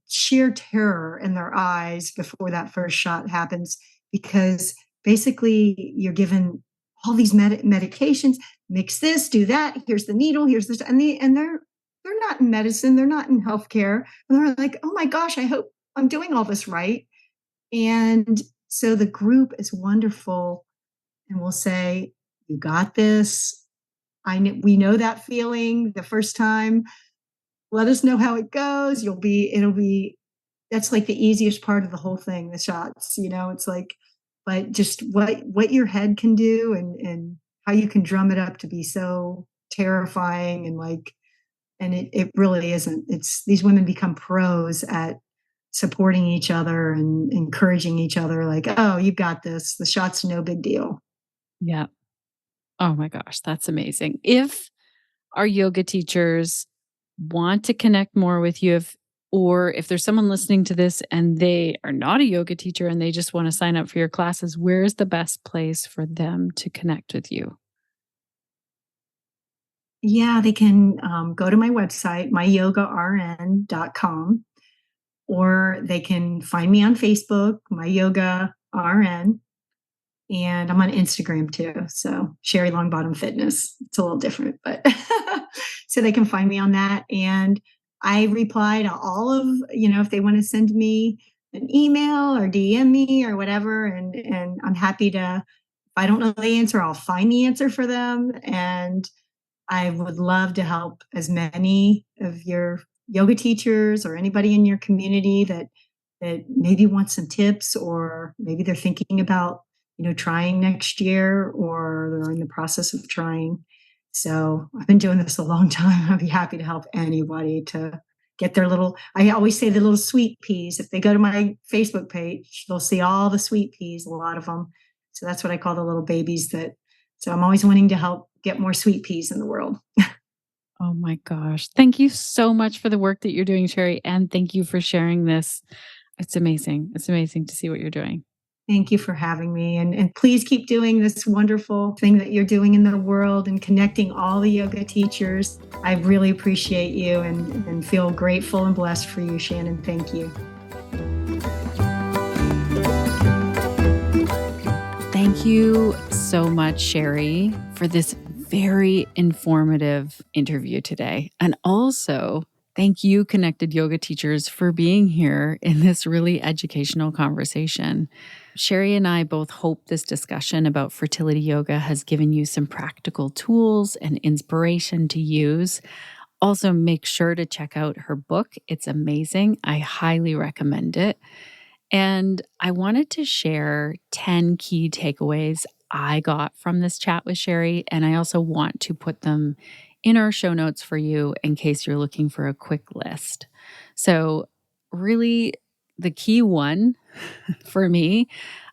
sheer terror in their eyes before that first shot happens, because basically you're given all these medications, mix this, do that, here's the needle, here's this, and they're not in medicine, they're not in healthcare, and they're like, oh my gosh, I hope I'm doing all this right. And so the group is wonderful and will say, you got this. We know that feeling the first time. Let us know how it goes. It'll be, that's like the easiest part of the whole thing, the shots, it's like, but just what your head can do and how you can drum it up to be so terrifying and like, and it really isn't. It's these women become pros at supporting each other and encouraging each other, like, oh, you got this, the shot's no big deal. Yeah. Oh my gosh, that's amazing. If our yoga teachers want to connect more with you, or if there's someone listening to this and they are not a yoga teacher and they just want to sign up for your classes, where's the best place for them to connect with you? Yeah, they can go to my website, myyogarn.com, or they can find me on Facebook, my yoga RN. And I'm on Instagram too. So Sherry Longbottom Fitness. It's a little different, but so they can find me on that. And I reply to all of, if they want to send me an email or DM me or whatever. And I'm happy to, if I don't know the answer, I'll find the answer for them. And I would love to help as many of your yoga teachers or anybody in your community that maybe wants some tips, or maybe they're thinking about, trying next year, or they're in the process of trying. So I've been doing this a long time. I'd be happy to help anybody to get their little, I always say the little sweet peas. If they go to my Facebook page, they'll see all the sweet peas, a lot of them. So that's what I call the little babies so I'm always wanting to help get more sweet peas in the world. Oh my gosh. Thank you so much for the work that you're doing, Sherry. And thank you for sharing this. It's amazing. It's amazing to see what you're doing. Thank you for having me. And please keep doing this wonderful thing that you're doing in the world and connecting all the yoga teachers. I really appreciate you and feel grateful and blessed for you, Shannon. Thank you. Thank you so much, Sherry, for this very informative interview today. And also, thank you, Connected Yoga teachers, for being here in this really educational conversation. Sherry and I both hope this discussion about fertility yoga has given you some practical tools and inspiration to use. Also, make sure to check out her book. It's amazing. I highly recommend it. And I wanted to share 10 key takeaways I got from this chat with Sherry. And I also want to put them in our show notes for you in case you're looking for a quick list. So, really, the key one for me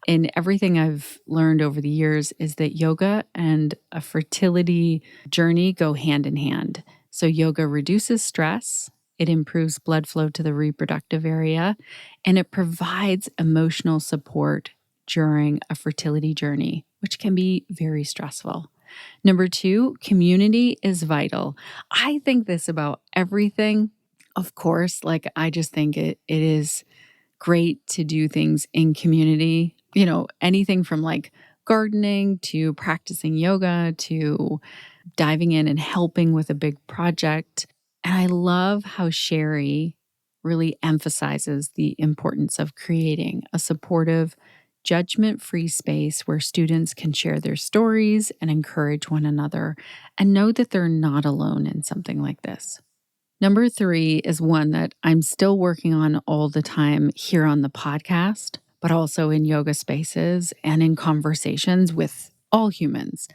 in everything I've learned over the years is that yoga and a fertility journey go hand in hand. So, yoga reduces stress, it improves blood flow to the reproductive area, and it provides emotional support during a fertility journey, which can be very stressful. Number 2, community is vital. I think this about everything. Of course, I just think it is great to do things in community, anything from gardening to practicing yoga to diving in and helping with a big project. And I love how Sherry really emphasizes the importance of creating a supportive, judgment-free space where students can share their stories and encourage one another and know that they're not alone in something like this. Number 3 is one that I'm still working on all the time here on the podcast, but also in yoga spaces and in conversations with all humans,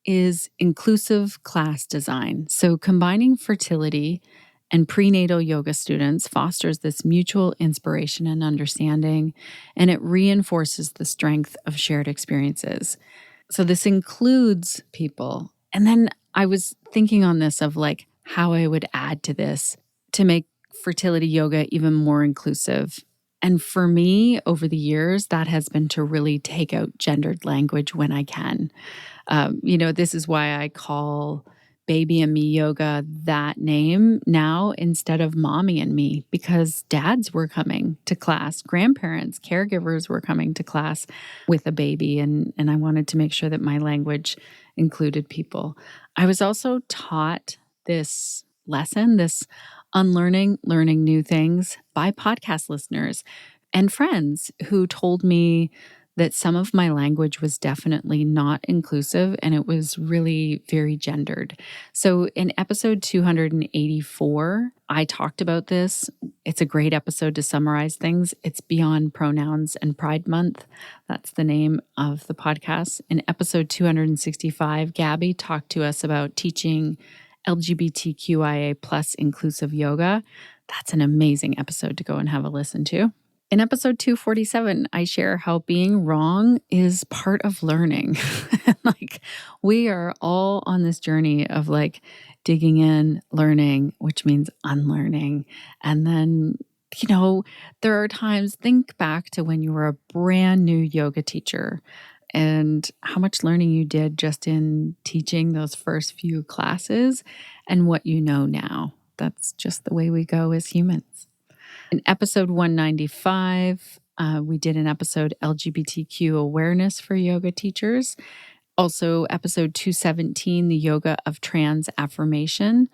is inclusive class design. So combining fertility and prenatal yoga students fosters this mutual inspiration and understanding, and it reinforces the strength of shared experiences. So this includes people. And then I was thinking on this of how I would add to this to make fertility yoga even more inclusive. And for me, over the years, that has been to really take out gendered language when I can. This is why I call Baby and Me Yoga that name now instead of Mommy and Me, because dads were coming to class, grandparents, caregivers were coming to class with a baby, and I wanted to make sure that my language included people. I was also taught this lesson, this unlearning, learning new things by podcast listeners and friends who told me that some of my language was definitely not inclusive and it was really very gendered. So in episode 284, I talked about this. It's a great episode to summarize things. It's Beyond Pronouns and Pride Month. That's the name of the podcast. In episode 265, Gabby talked to us about teaching LGBTQIA plus inclusive yoga. That's an amazing episode to go and have a listen to. In episode 247, I share how being wrong is part of learning. We are all on this journey of digging in, learning, which means unlearning. And then, there are times, think back to when you were a brand new yoga teacher and how much learning you did just in teaching those first few classes and what you know now. That's just the way we go as humans. In episode 195, We did an episode, LGBTQ awareness for yoga teachers. Also, episode 217, the yoga of trans affirmation.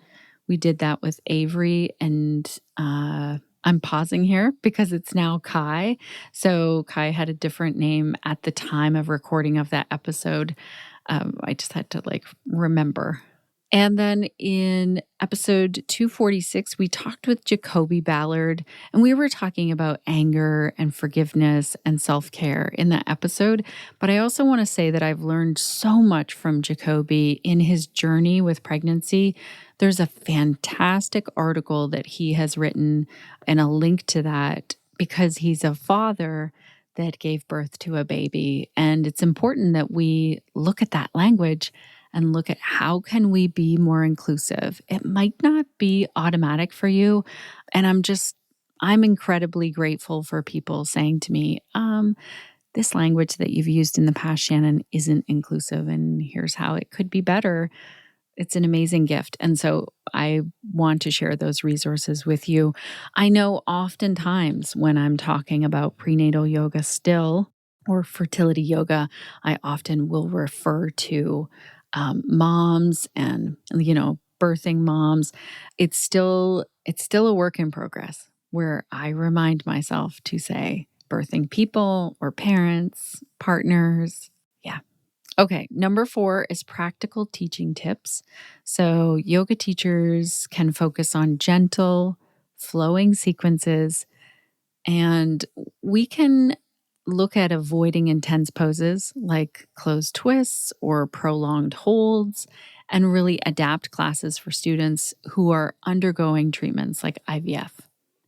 We did that with Avery, and I'm pausing here because it's now Kai. So Kai had a different name at the time of recording of that episode. I just had to remember. And then in episode 246, we talked with Jacoby Ballard, and we were talking about anger and forgiveness and self-care in that episode. But I also want to say that I've learned so much from Jacoby in his journey with pregnancy. There's a fantastic article that he has written and a link to that because he's a father that gave birth to a baby. And it's important that we look at that language and look at how can we be more inclusive. It might not be automatic for you. And I'm incredibly grateful for people saying to me, this language that you've used in the past, Shannon, isn't inclusive, and here's how it could be better. It's an amazing gift. And so I want to share those resources with you. I know oftentimes when I'm talking about prenatal yoga still or fertility yoga, I often will refer to moms and, birthing moms. It's still a work in progress where I remind myself to say birthing people or parents, partners. Yeah. Okay, number 4 is practical teaching tips. So, yoga teachers can focus on gentle, flowing sequences, and we can look at avoiding intense poses like closed twists or prolonged holds, and really adapt classes for students who are undergoing treatments like IVF.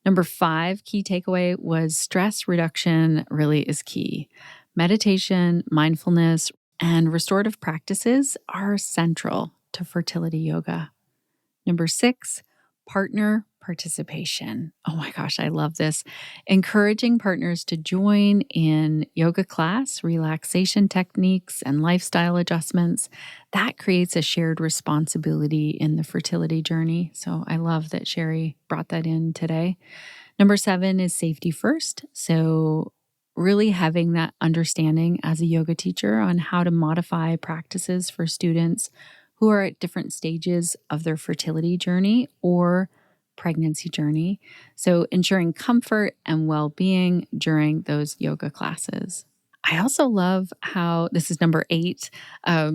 Number 5 key takeaway was stress reduction really is key. Meditation, mindfulness, and restorative practices are central to fertility yoga. Number 6, partner participation. Oh my gosh, I love this. Encouraging partners to join in yoga class, relaxation techniques, and lifestyle adjustments. That creates a shared responsibility in the fertility journey. So I love that Sherry brought that in today. Number 7 is safety first. So really having that understanding as a yoga teacher on how to modify practices for students who are at different stages of their fertility journey or pregnancy journey. So ensuring comfort and well-being during those yoga classes. I also love how this is number 8.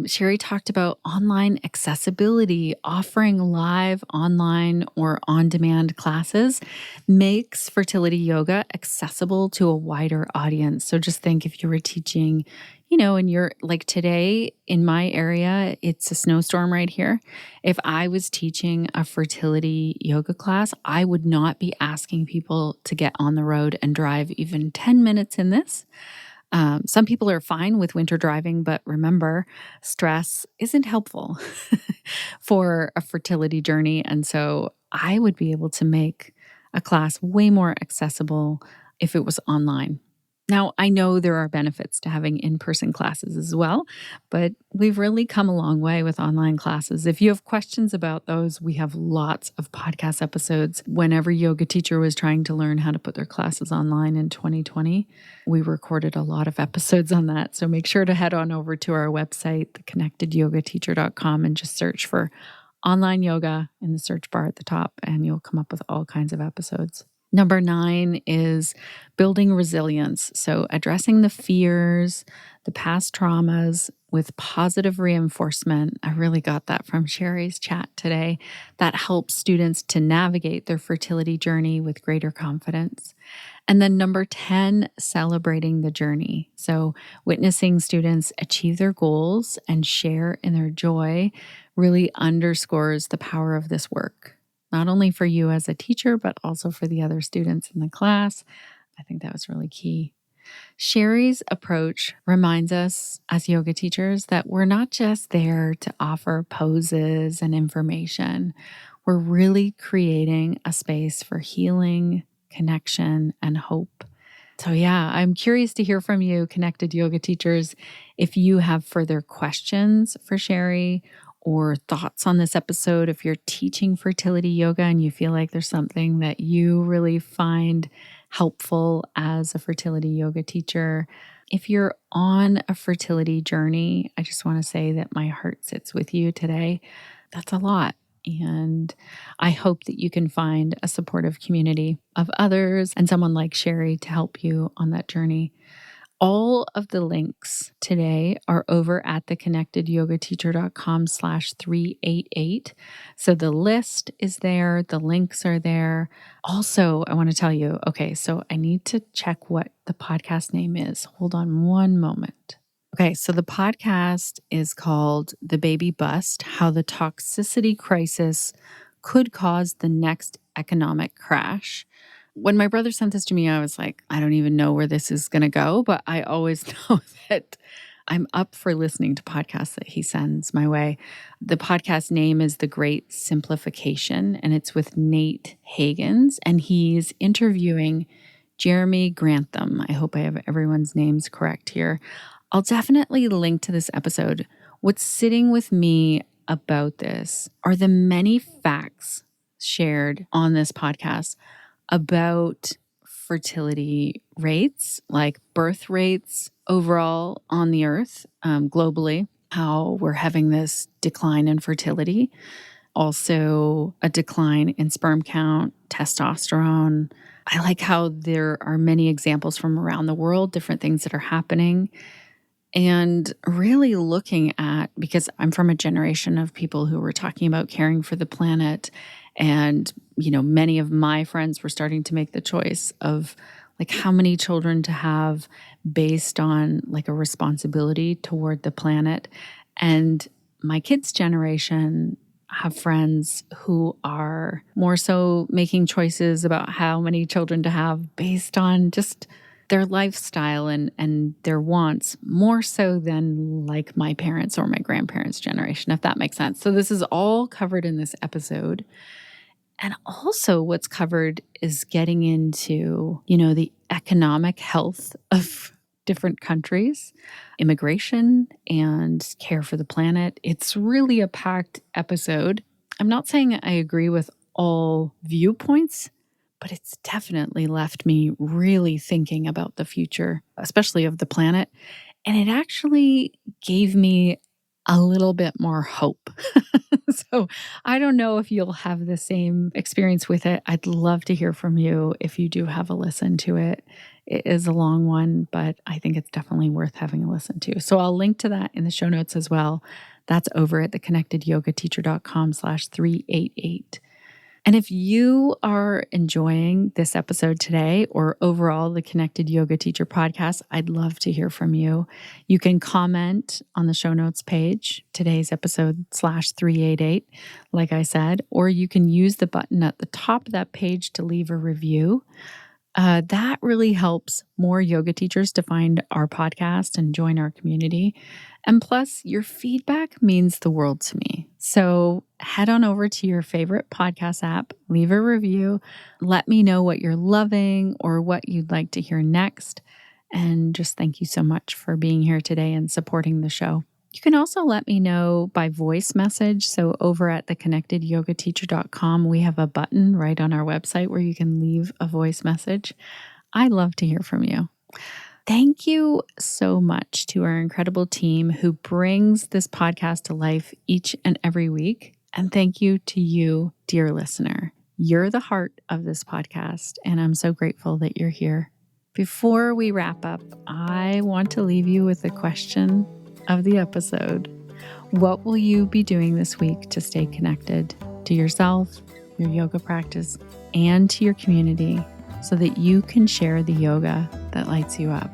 Sherry talked about online accessibility, offering live, online, or on demand classes makes fertility yoga accessible to a wider audience. So just think if you were teaching, and you're like today in my area, it's a snowstorm right here. If I was teaching a fertility yoga class, I would not be asking people to get on the road and drive even 10 minutes in this. Some people are fine with winter driving, but remember, stress isn't helpful for a fertility journey. And so I would be able to make a class way more accessible if it was online. Now, I know there are benefits to having in-person classes as well, but we've really come a long way with online classes. If you have questions about those, we have lots of podcast episodes. Whenever yoga teacher was trying to learn how to put their classes online in 2020, we recorded a lot of episodes on that. So make sure to head on over to our website, theconnectedyogateacher.com, and just search for online yoga in the search bar at the top, and you'll come up with all kinds of episodes. Number 9 is building resilience. So addressing the fears, the past traumas with positive reinforcement. I really got that from Sherry's chat today. That helps students to navigate their fertility journey with greater confidence. And then number 10, celebrating the journey. So witnessing students achieve their goals and share in their joy really underscores the power of this work. Not only for you as a teacher, but also for the other students in the class. I think that was really key. Sherry's approach reminds us as yoga teachers that we're not just there to offer poses and information. We're really creating a space for healing, connection, and hope. So yeah, I'm curious to hear from you, connected yoga teachers, if you have further questions for Sherry or thoughts on this episode. If you're teaching fertility yoga and you feel like there's something that you really find helpful as a fertility yoga teacher. If you're on a fertility journey, I just want to say that my heart sits with you today. That's a lot. And I hope that you can find a supportive community of others and someone like Sherry to help you on that journey. All of the links today are over at theconnectedyogateacher.com/388. So the list is there, the links are there. Also, I want to tell you, okay, so I need to check what the podcast name is. Hold on one moment. Okay, so the podcast is called The Baby Bust: How the Toxicity Crisis Could Cause the Next Economic Crash. When my brother sent this to me, I was like, I don't even know where this is going to go, but I always know that I'm up for listening to podcasts that he sends my way. The podcast name is The Great Simplification, and it's with Nate Hagans, and he's interviewing Jeremy Grantham. I hope I have everyone's names correct here. I'll definitely link to this episode. What's sitting with me about this are the many facts shared on this podcast about fertility rates, like birth rates overall on the earth, globally, how we're having this decline in fertility, also a decline in sperm count, testosterone. I like how there are many examples from around the world, different things that are happening. And really looking at, because I'm from a generation of people who were talking about caring for the planet, and, many of my friends were starting to make the choice of like how many children to have based on like a responsibility toward the planet. And my kids' generation have friends who are more so making choices about how many children to have based on just their lifestyle and their wants, more so than like my parents or my grandparents' generation, if that makes sense. So this is all covered in this episode. And also what's covered is getting into, the economic health of different countries, immigration, and care for the planet. It's really a packed episode. I'm not saying I agree with all viewpoints, but it's definitely left me really thinking about the future, especially of the planet. And it actually gave me a little bit more hope. So I don't know if you'll have the same experience with it. I'd love to hear from you if you do have a listen to it. It is a long one, but I think it's definitely worth having a listen to. So I'll link to that in the show notes as well. That's over at theconnectedyogateacher.com/388. And if you are enjoying this episode today or overall the Connected Yoga Teacher podcast, I'd love to hear from you. You can comment on the show notes page, today's episode /388, like I said, or you can use the button at the top of that page to leave a review. That really helps more yoga teachers to find our podcast and join our community. And plus, your feedback means the world to me. So head on over to your favorite podcast app, leave a review, let me know what you're loving or what you'd like to hear next. And just thank you so much for being here today and supporting the show. You can also let me know by voice message. So over at theconnectedyogateacher.com, we have a button right on our website where you can leave a voice message. I'd love to hear from you. Thank you so much to our incredible team who brings this podcast to life each and every week. And thank you to you, dear listener. You're the heart of this podcast, and I'm so grateful that you're here. Before we wrap up, I want to leave you with a question of the episode. What will you be doing this week to stay connected to yourself, your yoga practice, and to your community so that you can share the yoga that lights you up?